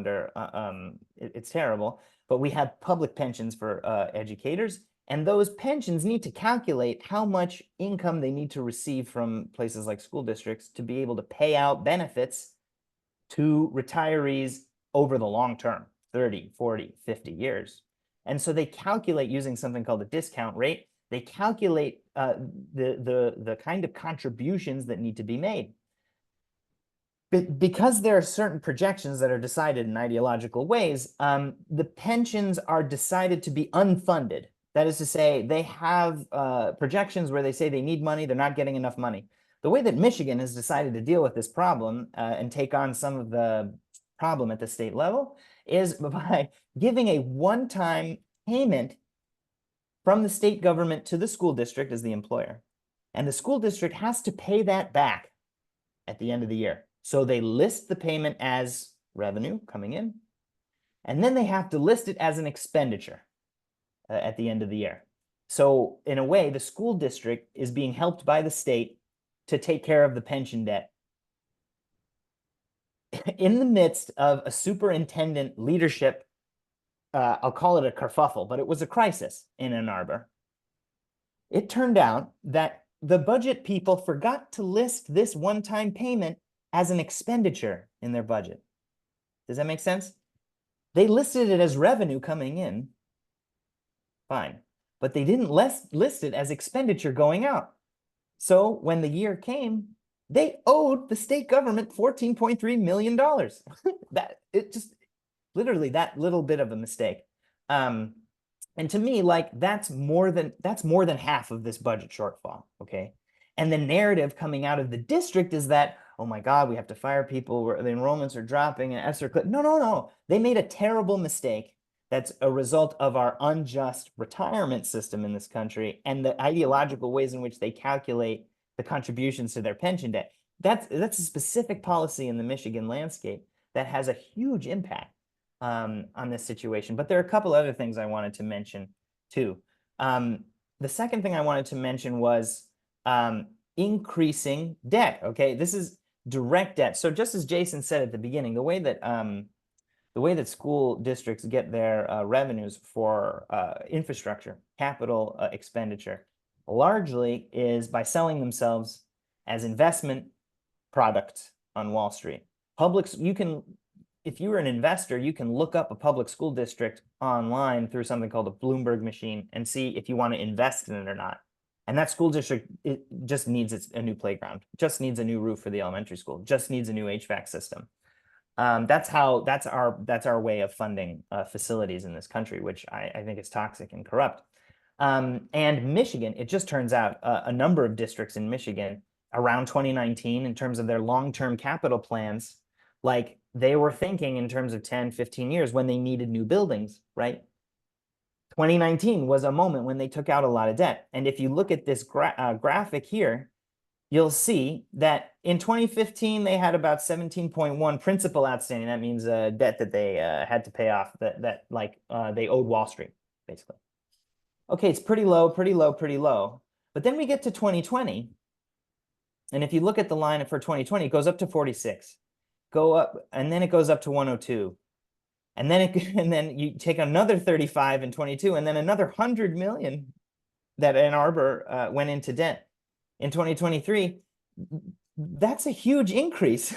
it's terrible. But we have public pensions for educators, and those pensions need to calculate how much income they need to receive from places like school districts to be able to pay out benefits to retirees over the long term, 30, 40, 50 years. And so they calculate using something called a discount rate. They calculate the kind of contributions that need to be made. But because there are certain projections that are decided in ideological ways, the pensions are decided to be unfunded. That is to say, they have projections where they say they need money, they're not getting enough money. The way that Michigan has decided to deal with this problem and take on some of the problem at the state level is by giving a one-time payment from the state government to the school district as the employer. And the school district has to pay that back at the end of the year. So they list the payment as revenue coming in, and then they have to list it as an expenditure at the end of the year. So in a way, the school district is being helped by the state to take care of the pension debt. in the midst of a superintendent leadership, I'll call it a kerfuffle, but it was a crisis in Ann Arbor. It turned out that the budget people forgot to list this one-time payment as an expenditure in their budget. Does that make sense? They listed it as revenue coming in, fine, but they didn't list it as expenditure going out. So when the year came, they owed the state government $14.3 million. That it just literally that little bit of a mistake. And to me, like that's more than half of this budget shortfall. Okay. And the narrative coming out of the district is that, oh my God, we have to fire people, the enrollments are dropping and ESSER. No. They made a terrible mistake. That's a result of our unjust retirement system in this country and the ideological ways in which they calculate the contributions to their pension debt. That's a specific policy in the Michigan landscape that has a huge impact on this situation. But there are a couple other things I wanted to mention too. The second thing I wanted to mention was increasing debt. Okay, this is direct debt. So just as Jason said at the beginning, the way that school districts get their revenues for infrastructure, capital expenditure, largely is by selling themselves as investment product on Wall Street. If you're an investor, you can look up a public school district online through something called a Bloomberg machine and see if you want to invest in it or not. And that school district, it just needs a new playground, just needs a new roof for the elementary school, just needs a new HVAC system. That's our way of funding facilities in this country, which I think is toxic and corrupt. And Michigan, it just turns out a number of districts in Michigan around 2019, in terms of their long-term capital plans, like they were thinking in terms of 10, 15 years when they needed new buildings, right? 2019 was a moment when they took out a lot of debt. And if you look at this graphic here, you'll see that in 2015, they had about 17.1 principal outstanding. That means debt that they had to pay off, that they owed Wall Street, basically. Okay, it's pretty low. But then we get to 2020. And if you look at the line for 2020, it goes up to 46. Go up, and then it goes up to 102. And then you take another 35 in 22, and then another 100 million that Ann Arbor went into debt. In 2023, that's a huge increase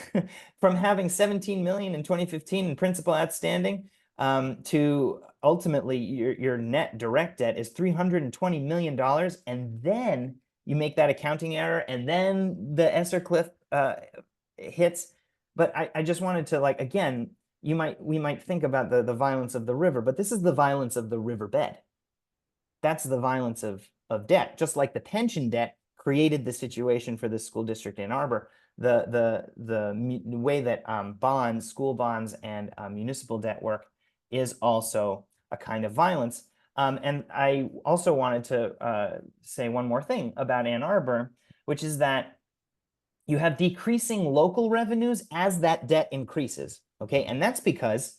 from having 17 million in 2015 in principal outstanding to ultimately your net direct debt is $320 million. And then you make that accounting error, and then the ESSER cliff hits. But I just wanted to, like, again, we might think about the violence of the river, but this is the violence of the riverbed. That's the violence of debt. Just like the pension debt created the situation for the school district in Ann Arbor, the way that school bonds and municipal debt work is also a kind of violence. And I also wanted to say one more thing about Ann Arbor, which is that you have decreasing local revenues as that debt increases. Okay, and that's because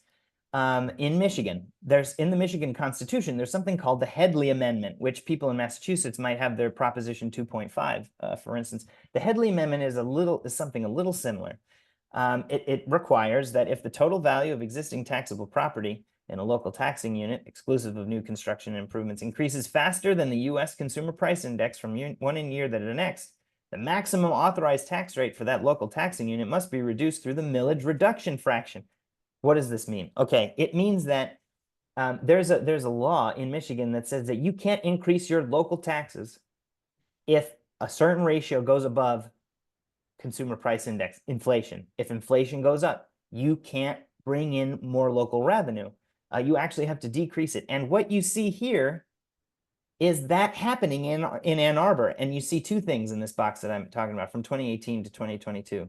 in Michigan, in the Michigan Constitution, there's something called the Headley Amendment, which people in Massachusetts might have their Proposition 2.5, for instance. The Headley Amendment is something a little similar. It requires that if the total value of existing taxable property in a local taxing unit, exclusive of new construction and improvements, increases faster than the U.S. Consumer Price Index from one year that it next, the maximum authorized tax rate for that local taxing unit must be reduced through the millage reduction fraction. What does this mean? Okay, it means that there's a law in Michigan that says that you can't increase your local taxes if a certain ratio goes above consumer price index, inflation. If inflation goes up, you can't bring in more local revenue. You actually have to decrease it. And what you see here is that happening in Ann Arbor. And you see two things in this box that I'm talking about from 2018 to 2022.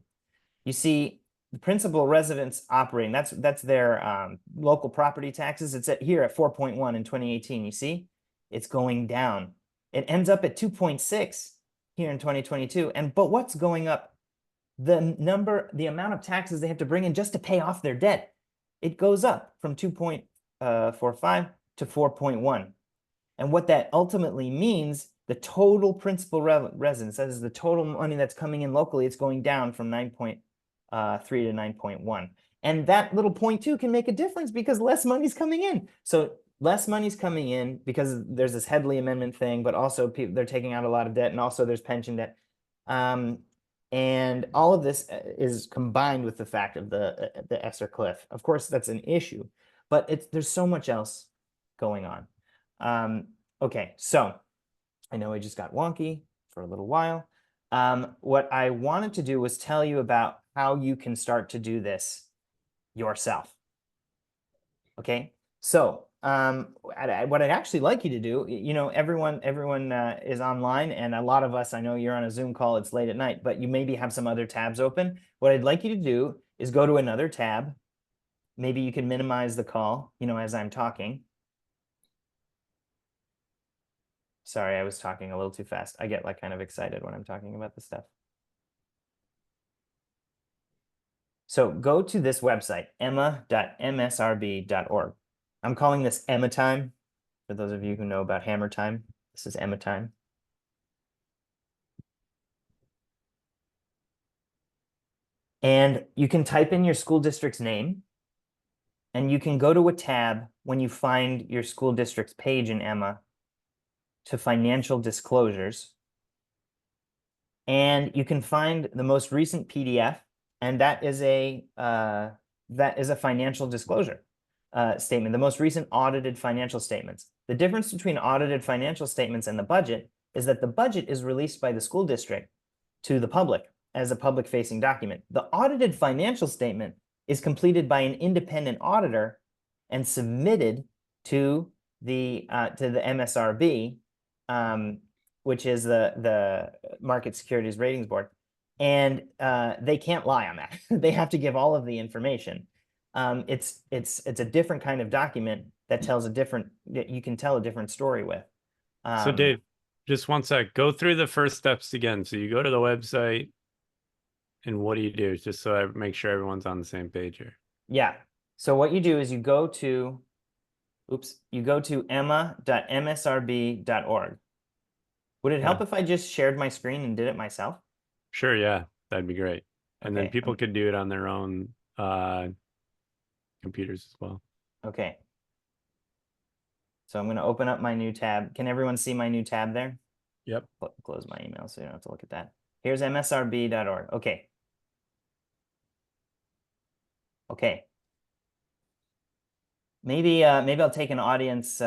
You see the principal residence operating, that's their local property taxes. It's here at 4.1 in 2018. You see, it's going down. It ends up at 2.6 here in 2022. But what's going up? The amount of taxes they have to bring in just to pay off their debt. It goes up from 2.45 to 4.1. And what that ultimately means, the total principal residence, that is the total money that's coming in locally, it's going down from 9.5 3 to 9.1. And that little 0.2 can make a difference because less money's coming in. So less money's coming in because there's this Headley Amendment thing, but also they're taking out a lot of debt, and also there's pension debt. And all of this is combined with the fact of the Esser cliff. Of course, that's an issue, but there's so much else going on. Okay, so I know I just got wonky for a little while. What I wanted to do was tell you about how you can start to do this yourself. Okay, so what I'd actually like you to do, you know, everyone is online, and a lot of us, I know you're on a Zoom call, it's late at night, but you maybe have some other tabs open. What I'd like you to do is go to another tab. Maybe you can minimize the call, you know, as I'm talking. Sorry, I was talking a little too fast. I get like kind of excited when I'm talking about this stuff. So go to this website, emma.msrb.org. I'm calling this Emma time. For those of you who know about Hammer Time, this is Emma time. And you can type in your school district's name, and you can go to a tab when you find your school district's page in Emma to financial disclosures. And you can find the most recent PDF, and that is a financial disclosure statement, the most recent audited financial statements. The difference between audited financial statements and the budget is that the budget is released by the school district to the public as a public-facing document. The audited financial statement is completed by an independent auditor and submitted to the MSRB, which is the Market Securities Ratings Board. And they can't lie on that. They have to give all of the information. It's a different kind of document that you can tell a different story with. So Dave, just one sec, go through the first steps again. So you go to the website, and what do you do? Just so I make sure everyone's on the same page here. Yeah. So what you do is you go to emma.msrb.org. Would it help if I just shared my screen and did it myself? Sure, yeah, that'd be great. And then Okay. people could do it on their own computers as well. Okay. So I'm going to open up my new tab. Can everyone see my new tab there? Yep. Close my email so you don't have to look at that. Here's msrb.org. Okay. Okay. Maybe I'll take an audience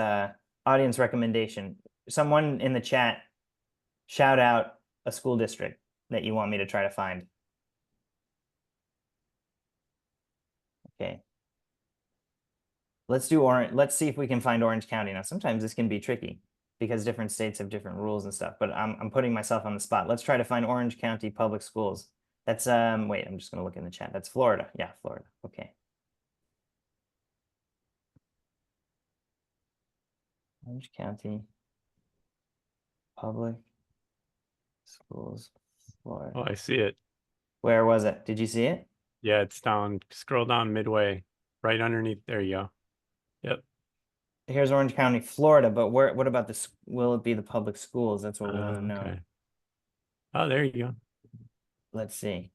recommendation. Someone in the chat shout out a school district that you want me to try to find. Okay. Let's do Orange. Let's see if we can find Orange County. Now, sometimes this can be tricky because different states have different rules and stuff, but I'm putting myself on the spot. Let's try to find Orange County Public Schools. That's wait, I'm just gonna look in the chat. That's Florida. Yeah, Florida. Okay. Orange County Public Schools, Florida. Oh, I see it. Where was it? Did you see it? Yeah, it's down. Scroll down midway, right underneath. There you go. Yep. Here's Orange County, Florida, but what about this? Will it be the public schools? That's what we want to know. Okay. Oh, there you go. Let's see.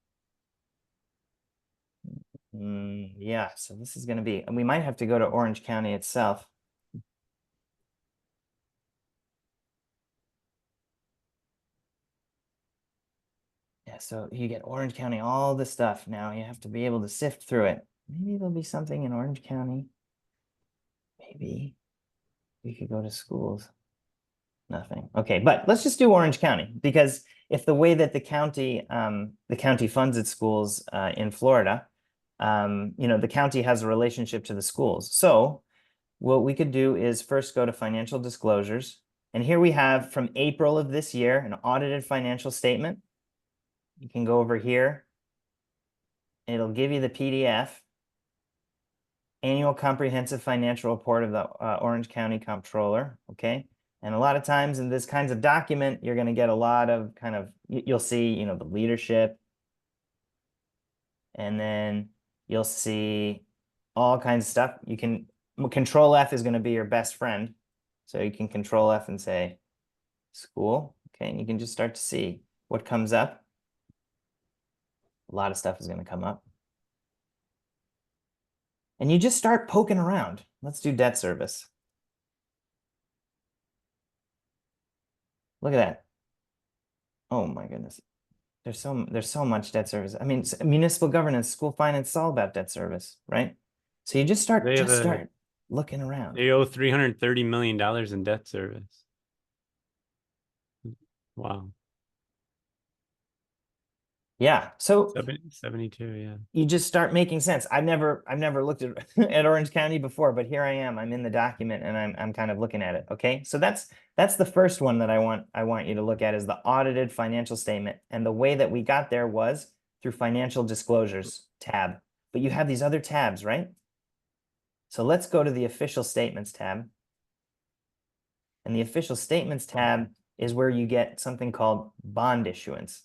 Yeah, so this is going to be, and we might have to go to Orange County itself. Yeah, so you get Orange County, all the stuff. Now you have to be able to sift through it. Maybe there'll be something in Orange County. Maybe we could go to schools. Nothing. Okay, but let's just do Orange County, because if the way that the county funds its schools in Florida, you know, the county has a relationship to the schools. So what we could do is first go to financial disclosures. And here we have from April of this year, an audited financial statement. You can go over here. It'll give you the PDF. Annual Comprehensive Financial Report of the Orange County Comptroller, okay? And a lot of times in this kinds of document, you're going to get a lot of you'll see, you know, the leadership. And then you'll see all kinds of stuff. You can, Control F is going to be your best friend. So you can Control F and say school, okay? And you can just start to see what comes up. A lot of stuff is going to come up. And you just start poking around. Let's do debt service. Look at that. Oh my goodness. There's so much debt service. I mean, municipal governance, school finance, it's all about debt service, right? So you just start looking around. They owe $330 million in debt service. Wow. Yeah. So 72, yeah. you just start making sense. I've never looked at at Orange County before, but here I am. I'm in the document and I'm kind of looking at it. Okay. So that's the first one that I want you to look at, is the audited financial statement. And the way that we got there was through financial disclosures tab. But you have these other tabs, right? So let's go to the official statements tab. And the official statements tab is where you get something called bond issuance.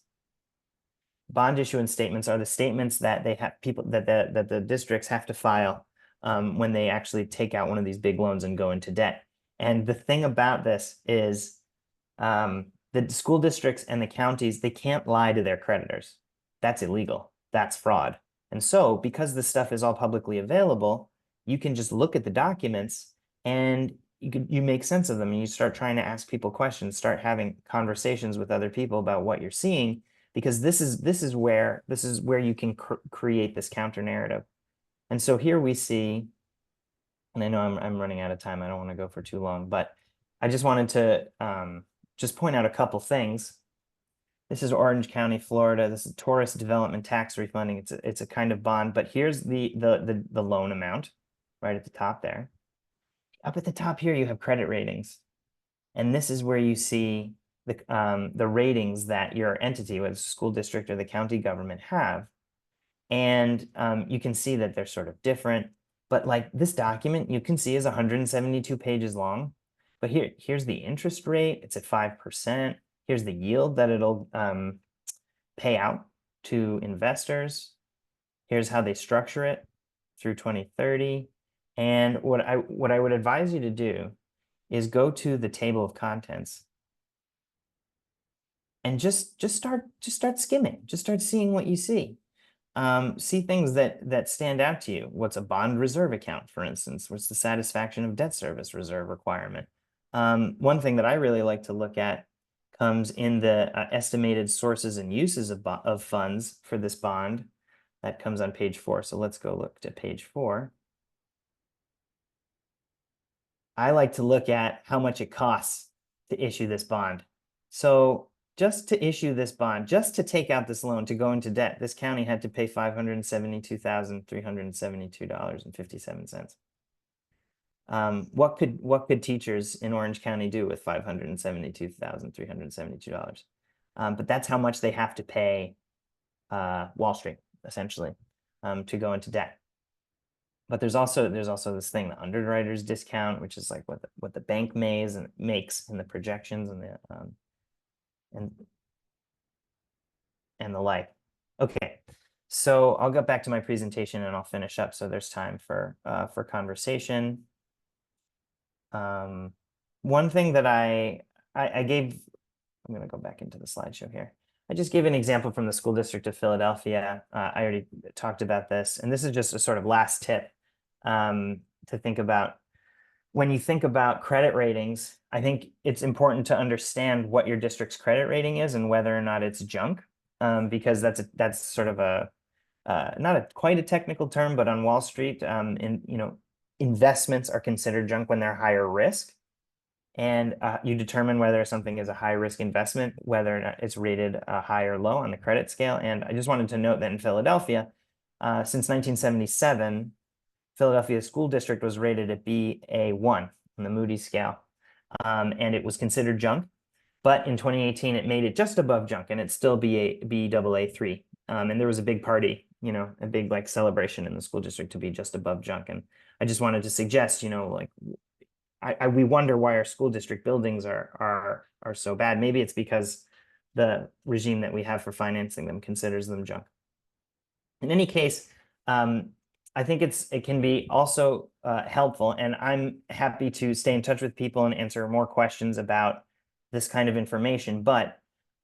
Bond issuance statements are the statements that they have that the districts have to file when they actually take out one of these big loans and go into debt. And the thing about this is the school districts and the counties, they can't lie to their creditors. That's illegal. That's fraud. And so because this stuff is all publicly available, you can just look at the documents and you make sense of them, and you start trying to ask people questions, start having conversations with other people about what you're seeing, because this is where you can create this counter narrative. And so here we see, and I know I'm running out of time, I don't want to go for too long, but I just wanted to just point out a couple things. This is Orange County, Florida. This is tourist development tax refunding. It's a kind of bond, but here's the loan amount right at the top there. Up at the top here, you have credit ratings. And this is where you see the ratings that your entity, whether it's the school district or the county government, have. And you can see that they're sort of different. But like this document, you can see is 172 pages long. But here's the interest rate. It's at 5%. Here's the yield that it'll pay out to investors. Here's how they structure it through 2030. And what I would advise you to do is go to the table of contents and just start skimming, just start seeing what you see. See things that stand out to you. What's a bond reserve account, for instance? What's the satisfaction of debt service reserve requirement? One thing that I really like to look at comes in the estimated sources and uses of funds for this bond. That comes on page 4. So let's go look to page 4. I like to look at how much it costs to issue this bond. So just to issue this bond, just to take out this loan, to go into debt, this county had to pay $572,372.57. What could teachers in Orange County do with $572,372? But that's how much they have to pay Wall Street, essentially, to go into debt. But there's also this thing, the underwriter's discount, which is like what the bank makes in the projections and the like. Okay, so I'll go back to my presentation and I'll finish up so there's time for conversation. One thing that I gave, I'm going to go back into the slideshow here. I just gave an example from the School District of Philadelphia. I already talked about this, and this is just a sort of last tip to think about. When you think about credit ratings, I think it's important to understand what your district's credit rating is and whether or not it's junk, because that's sort of not quite a technical term, but on Wall Street, investments are considered junk when they're higher risk. And you determine whether something is a high risk investment, whether or not it's rated high or low on the credit scale. And I just wanted to note that in Philadelphia, since 1977, Philadelphia School District was rated a Ba1 on the Moody's scale, and it was considered junk. But in 2018, it made it just above junk, and it's still Baa3. And there was a big party, a big like celebration in the school district to be just above junk. And I just wanted to suggest, we wonder why our school district buildings are so bad. Maybe it's because the regime that we have for financing them considers them junk. In any case, I think it can be also helpful, and I'm happy to stay in touch with people and answer more questions about this kind of information. But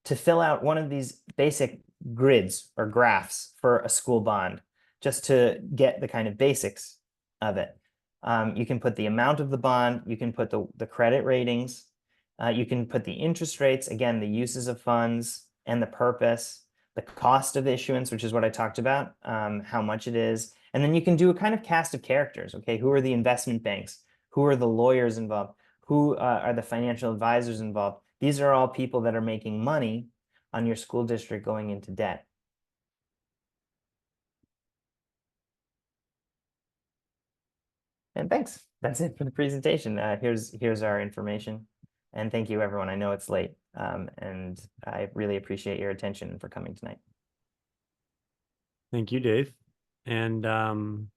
to fill out one of these basic grids or graphs for a school bond, just to get the kind of basics of it. You can put the amount of the bond, you can put the credit ratings, you can put the interest rates, again, the uses of funds and the purpose, the cost of issuance, which is what I talked about, how much it is. And then you can do a kind of cast of characters. Okay, who are the investment banks? Who are the lawyers involved? Who are the financial advisors involved? These are all people that are making money on your school district going into debt. And thanks. That's it for the presentation. Here's our information. And thank you, everyone. I know it's late, and I really appreciate your attention and for coming tonight. Thank you, Dave. And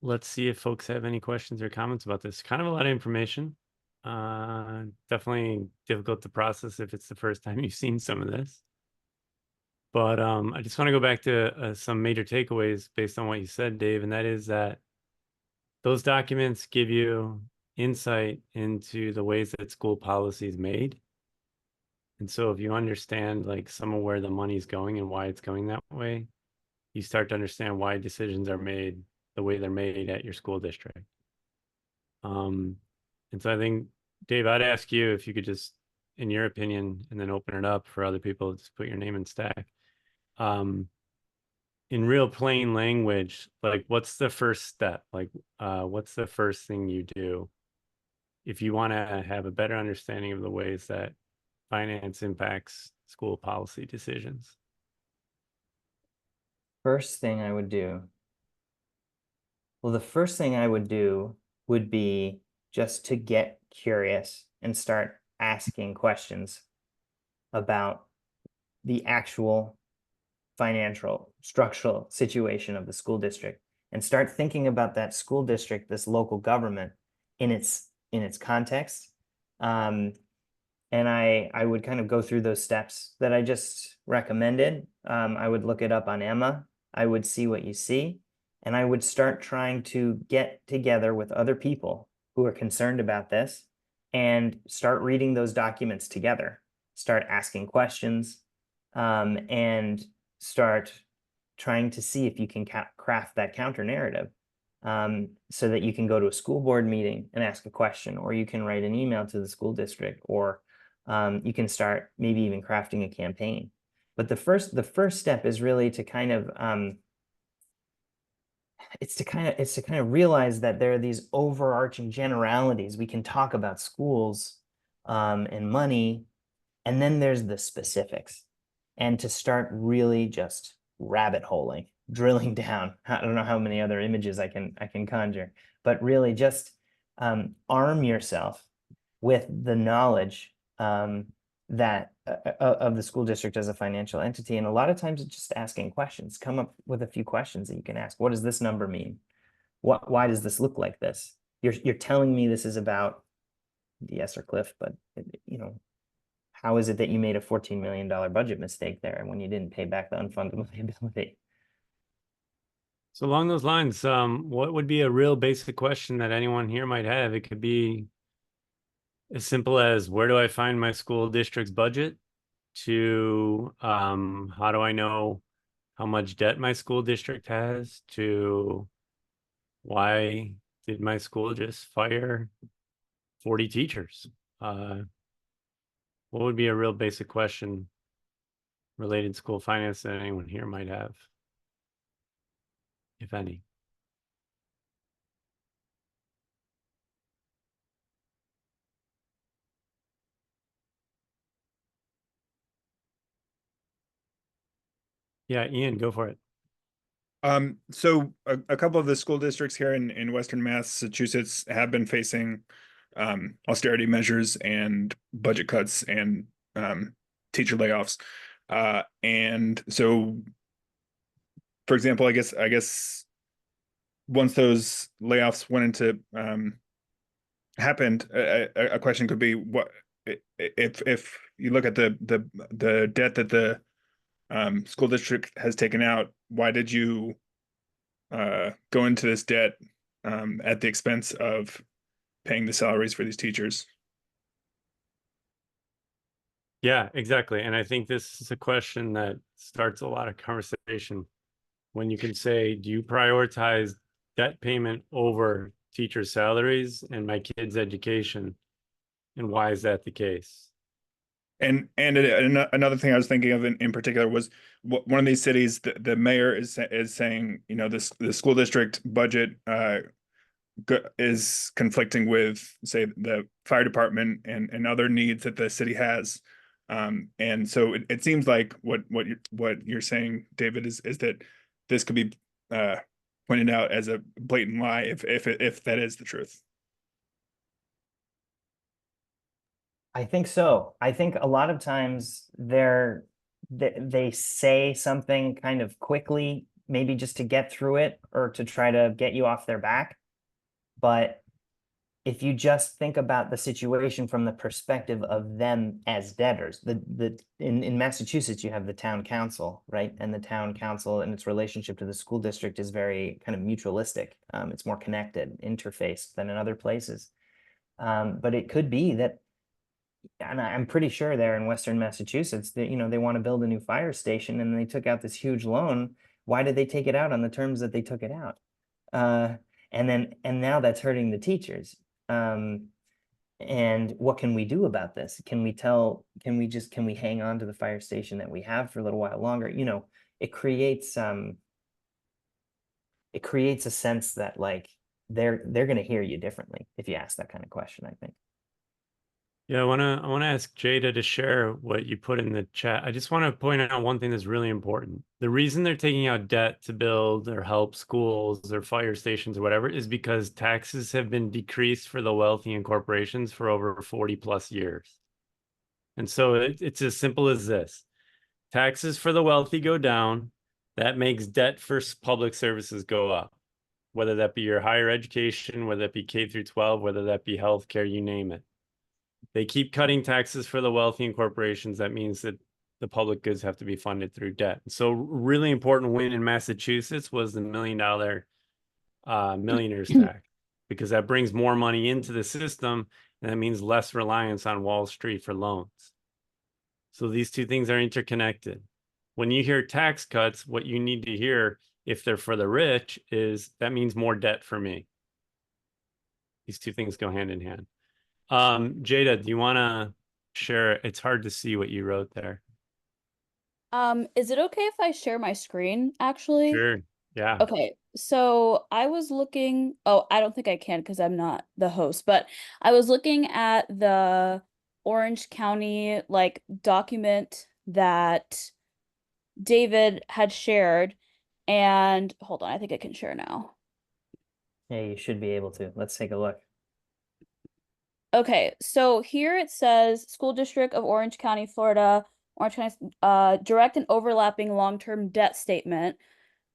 let's see if folks have any questions or comments about this. Kind of a lot of information. Definitely difficult to process if it's the first time you've seen some of this. But I just want to go back to some major takeaways based on what you said, Dave, and that is that those documents give you insight into the ways that school policy is made. And so if you understand like some of where the money's going and why it's going that way, you start to understand why decisions are made the way they're made at your school district. And so I think, Dave, I'd ask you if you could just, in your opinion, and then open it up for other people, just put your name and stack. In real plain language, like what's the first step? Like, what's the first thing you do if you want to have a better understanding of the ways that finance impacts school policy decisions? First thing I would do. Well, the first thing I would do would be just to get curious and start asking questions about the actual financial, structural situation of the school district, and start thinking about that school district, this local government, in its context. And I would kind of go through those steps that I just recommended. I would look it up on Emma. I would see what you see, and I would start trying to get together with other people who are concerned about this and start reading those documents together, start asking questions, and start trying to see if you can craft that counter narrative, so that you can go to a school board meeting and ask a question, or you can write an email to the school district, or you can start maybe even crafting a campaign. But the first step is really to kind of it's to kind of realize that there are these overarching generalities. We can talk about schools and money, and then there's the specifics, and to start really just rabbit holing, drilling down. I don't know how many other images I can conjure, but really just arm yourself with the knowledge that of the school district as a financial entity. And a lot of times it's just asking questions. Come up with a few questions that you can ask. What does this number mean? Why does this look like this? You're telling me this is about the Esther Cliff, but you know, how is it that you made a $14 million budget mistake there when you didn't pay back the unfunded liability? So along those lines, what would be a real basic question that anyone here might have? It could be as simple as, where do I find my school district's budget, to how do I know how much debt my school district has, to why did my school just fire 40 teachers? What would be a real basic question related to school finance that anyone here might have, if any? Yeah, Ian, go for it. So a couple of the school districts here in Western Massachusetts have been facing austerity measures and budget cuts and teacher layoffs. And so, for example, I guess once those layoffs went into happened, a question could be, what if you look at the debt that the school district has taken out, why did you go into this debt at the expense of paying the salaries for these teachers? Yeah, exactly. And I think this is a question that starts a lot of conversation when you can say, do you prioritize debt payment over teacher salaries and my kids' education? And why is that the case? And another thing I was thinking of in particular was one of these cities, the mayor is saying, you know, the school district budget is conflicting with, say, the fire department and other needs that the city has. And so it seems like what you're saying, David, is that this could be pointed out as a blatant lie if that is the truth. I think so. I think a lot of times they say something kind of quickly, maybe just to get through it or to try to get you off their back. But if you just think about the situation from the perspective of them as debtors, in Massachusetts, you have the town council, right? And the town council and its relationship to the school district is very kind of mutualistic. It's more connected, interface than in other places. But it could be that, and I'm pretty sure there in Western Massachusetts that, you know, they want to build a new fire station and they took out this huge loan. Why did they take it out on the terms that they took it out? And now that's hurting the teachers. And what can we do about this? Can we hang on to the fire station that we have for a little while longer? You know, it creates a sense that like they're going to hear you differently if you ask that kind of question, I think. Yeah, I wanna ask Jada to share what you put in the chat. I just want to point out one thing that's really important. The reason they're taking out debt to build or help schools or fire stations or whatever is because taxes have been decreased for the wealthy and corporations for over 40 plus years. And so it's as simple as this. Taxes for the wealthy go down. That makes debt for public services go up, whether that be your higher education, whether that be K through 12, whether that be healthcare, you name it. They keep cutting taxes for the wealthy and corporations. That means that the public goods have to be funded through debt. So really important win in Massachusetts was the $1 million millionaires tax, because that brings more money into the system, and that means less reliance on Wall Street for loans. So these two things are interconnected. When you hear tax cuts, what you need to hear, if they're for the rich, is that means more debt for me. These two things go hand in hand. Jada, do you want to share? It's hard to see what you wrote there. Is it okay if I share my screen, actually? Sure. Yeah. Okay, so I was looking, oh, I don't think I can because I'm not the host, but I was looking at the Orange County like document that David had shared, and hold on, I think I can share now. Yeah, you should be able to. Let's take a look. Okay, so here it says School District of Orange County, Florida, Orange County, direct and overlapping long-term debt statement.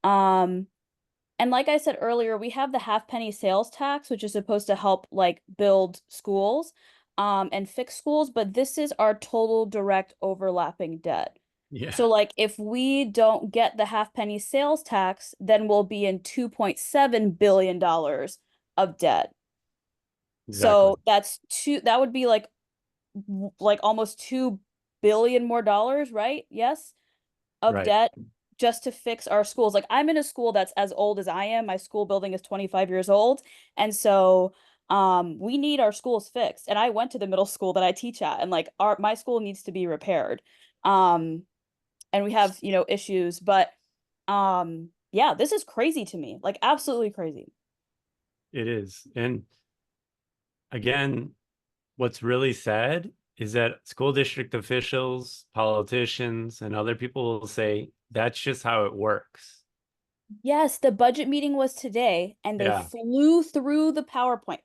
And like I said earlier, we have the half-penny sales tax, which is supposed to help like build schools, and fix schools, but this is our total direct overlapping debt. Yeah. So like if we don't get the half-penny sales tax, then we'll be in $2.7 billion of debt. So Exactly. that would be like almost 2 billion more dollars, right? Yes, of Right. debt just to fix our schools. Like I'm in a school that's as old as I am. My school building is 25 years old. And so we need our schools fixed. And I went to the middle school that I teach at, and like my school needs to be repaired. And we have, you know, issues, but yeah, this is crazy to me. Like absolutely crazy. It is. And again, what's really sad is that school district officials, politicians, and other people will say that's just how it works. Yes, the budget meeting was today, and they Yeah. flew through the PowerPoint.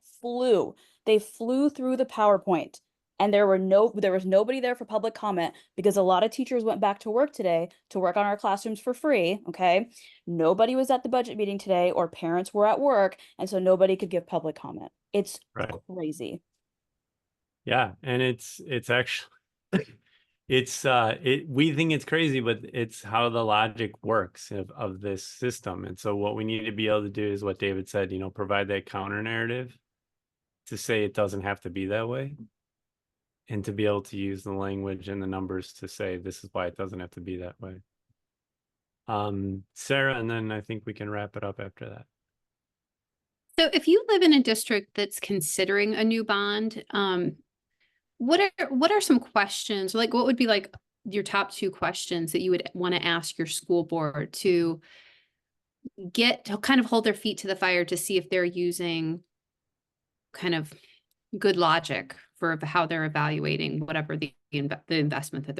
They flew through the PowerPoint, and there was nobody there for public comment because a lot of teachers went back to work today to work on our classrooms for free, okay? Nobody was at the budget meeting today, or parents were at work, and so nobody could give public comment. It's Right. crazy. Yeah. And it's actually we think it's crazy, but it's how the logic works of this system. And so what we need to be able to do is what David said, you know, provide that counter narrative to say it doesn't have to be that way. and to be able to use the language and the numbers to say this is why it doesn't have to be that way. Sarah, and then I think we can wrap it up after that. So if you live in a district that's considering a new bond, what are some questions, like what would be like your top 2 questions that you would want to ask your school board to get to kind of hold their feet to the fire to see if they're using kind of good logic for how they're evaluating whatever the investment that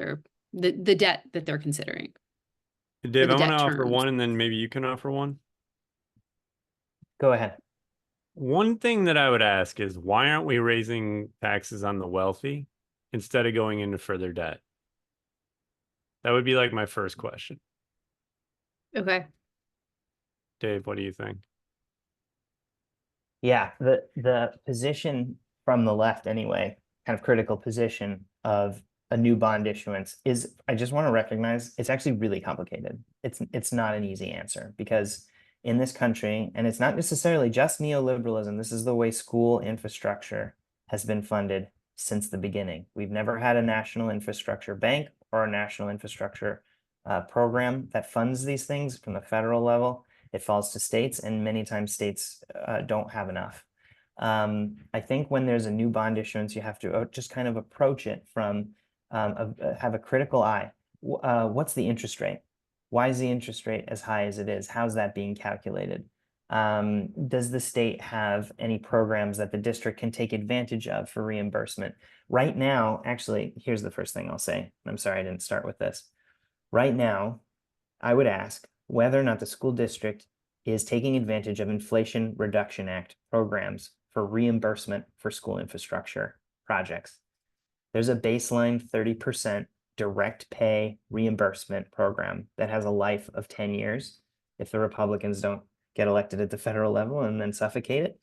the debt that they're considering? Dave, the I want to debt offer terms. one, and then maybe you can offer one. Go ahead. One thing that I would ask is, why aren't we raising taxes on the wealthy instead of going into further debt? That would be like my first question. Okay. Dave, what do you think? Yeah, the position from the left anyway, kind of critical position of a new bond issuance is, I just want to recognize it's actually really complicated. It's not an easy answer, because in this country, and it's not necessarily just neoliberalism, this is the way school infrastructure has been funded since the beginning. We've never had a national infrastructure bank or a national infrastructure program that funds these things from the federal level. It falls to states, and many times states don't have enough. I think when there's a new bond issuance, you have to just kind of approach it from have a critical eye. What's the interest rate? Why is the interest rate as high as it is? How's that being calculated? Does the state have any programs that the district can take advantage of for reimbursement? Right now, actually, here's the first thing I'll say. I'm sorry I didn't start with this. Right now, I would ask whether or not the school district is taking advantage of Inflation Reduction Act programs for reimbursement for school infrastructure projects. There's a baseline 30% direct pay reimbursement program that has a life of 10 years if the Republicans don't get elected at the federal level and then suffocate it.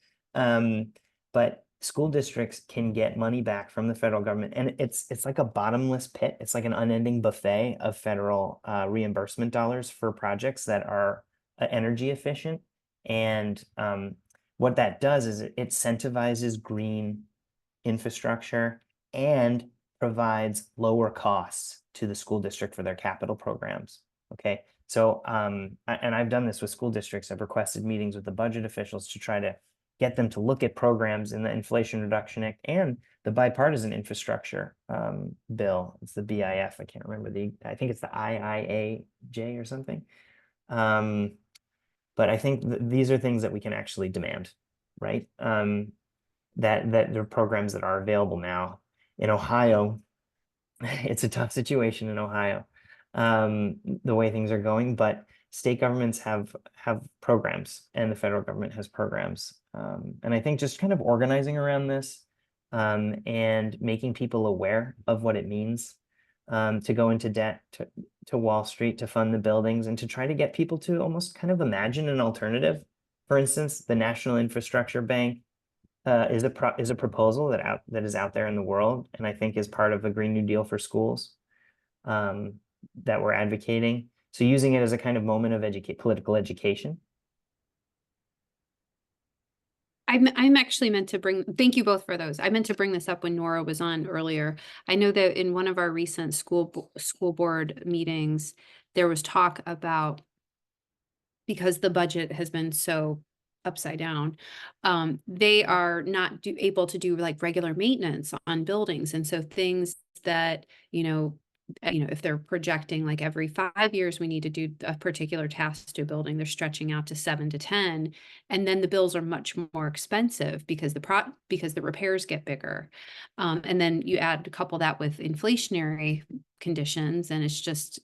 But school districts can get money back from the federal government, and it's like a bottomless pit. It's like an unending buffet of federal reimbursement dollars for projects that are energy efficient. And what that does is it incentivizes green infrastructure and provides lower costs to the school district for their capital programs. Okay, so and I've done this with school districts. I've requested meetings with the budget officials to try to get them to look at programs in the Inflation Reduction Act and the bipartisan infrastructure bill. It's the BIF. I can't remember I think it's the IIAJ or something. But I think these are things that we can actually demand, right? That there are programs that are available now. In Ohio, it's a tough situation in Ohio, the way things are going, but state governments have programs and the federal government has programs. And I think just kind of organizing around this and making people aware of what it means to go into debt to Wall Street to fund the buildings, and to try to get people to almost kind of imagine an alternative. For instance, the National Infrastructure Bank is a proposal that is out there in the world, and I think is part of a Green New Deal for schools that we're advocating. So using it as a kind of moment of political education. I'm actually meant to thank you both for those. I meant to bring this up when Nora was on earlier. I know that in one of our recent school board meetings, there was talk about, because the budget has been so upside down, they are not able to do like regular maintenance on buildings. And so things that, if they're projecting like every 5 years we need to do a particular task to a building, they're stretching out to 7 to 10, and then the bills are much more expensive because the repairs get bigger, and then you couple that with inflationary conditions, and it's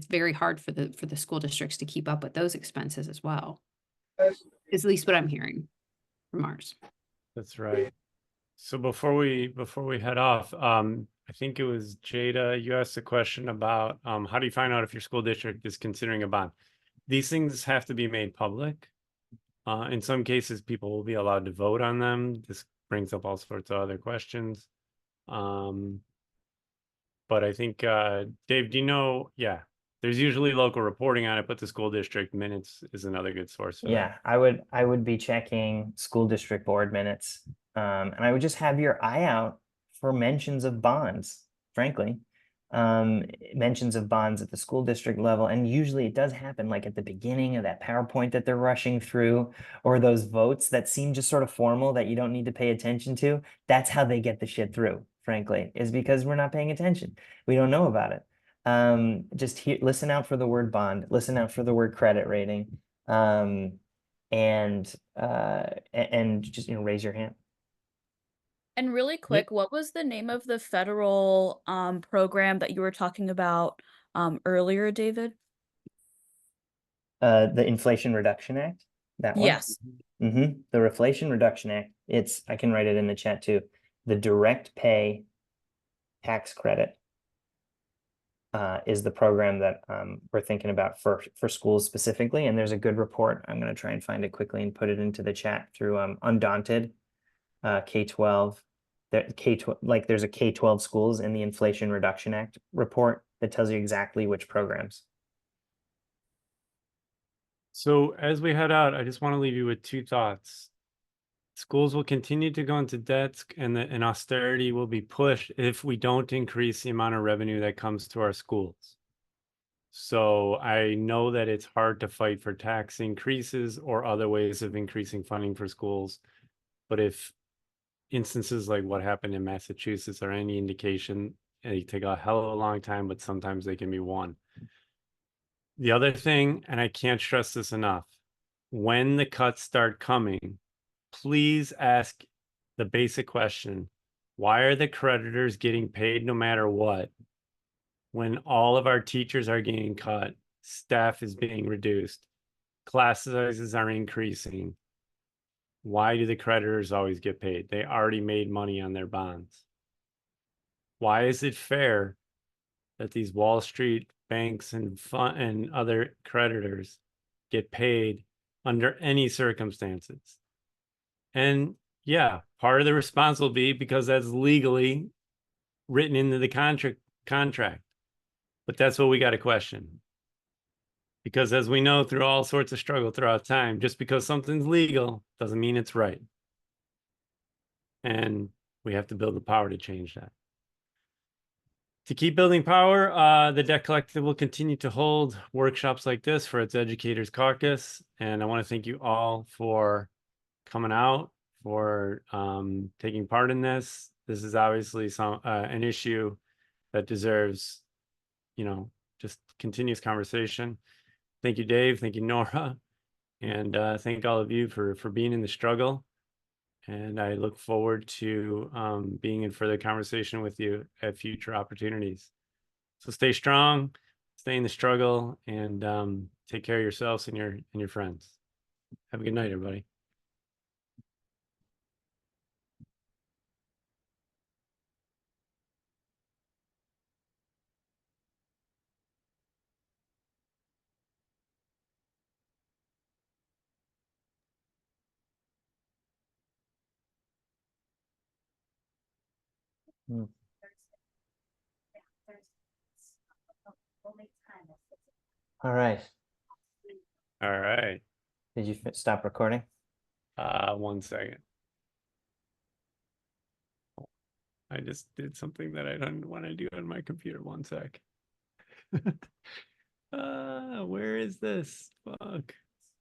very hard for the school districts to keep up with those expenses as well. Is at least what I'm hearing from ours. That's right. So before we head off, I think it was Jada, you asked a question about how do you find out if your school district is considering a bond? These things have to be made public. In some cases, people will be allowed to vote on them. This brings up all sorts of other questions. But I think, Dave, do you know, there's usually local reporting on it, but the school district minutes is another good source for that. I would be checking school district board minutes. And I would just have your eye out for mentions of bonds, frankly. Mentions of bonds at the school district level. And usually it does happen like at the beginning of that PowerPoint that they're rushing through, or those votes that seem just sort of formal that you don't need to pay attention to. That's how they get the shit through, frankly, is because we're not paying attention. We don't know about it. Just listen out for the word bond, listen out for the word credit rating, and just, raise your hand. And really quick, what was the name of the federal program that you were talking about earlier, David? The Inflation Reduction Act, that one? Yes. The Reflation Reduction Act, I can write it in the chat too. The direct pay tax credit is the program that we're thinking about for schools specifically. And there's a good report. I'm going to try and find it quickly and put it into the chat through Undaunted K-12. There's a K-12 schools in the Inflation Reduction Act report that tells you exactly which programs. So as we head out, I just want to leave you with two thoughts. Schools will continue to go into debt, and austerity will be pushed if we don't increase the amount of revenue that comes to our schools. So I know that it's hard to fight for tax increases or other ways of increasing funding for schools. But if instances like what happened in Massachusetts are any indication, they take a hell of a long time, but sometimes they can be won. The other thing, and I can't stress this enough, when the cuts start coming, please ask the basic question: why are the creditors getting paid no matter what? When all of our teachers are getting cut, staff is being reduced, class sizes are increasing. Why do the creditors always get paid? They already made money on their bonds. Why is it fair that these Wall Street banks and other creditors get paid under any circumstances? And yeah, part of the response will be because that's legally written into the contract. But that's what we got to question. Because as we know, through all sorts of struggle throughout time, just because something's legal doesn't mean it's right. And we have to build the power to change that. To keep building power, the Debt Collective will continue to hold workshops like this for its Educators Caucus. And I want to thank you all for coming out, for taking part in this. This is obviously an issue that deserves, just continuous conversation. Thank you, Dave. Thank you, Nora. And thank all of you for being in the struggle. And I look forward to being in further conversation with you at future opportunities. So stay strong, stay in the struggle, and take care of yourselves and your friends. Have a good night, everybody. All right. All right. Did you stop recording? 1 second. I just did something that I don't want to do on my computer. 1 sec. Where is this? Fuck.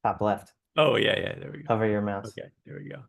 Top left. Oh, yeah, there we go. Cover your mouse. Okay, there we go.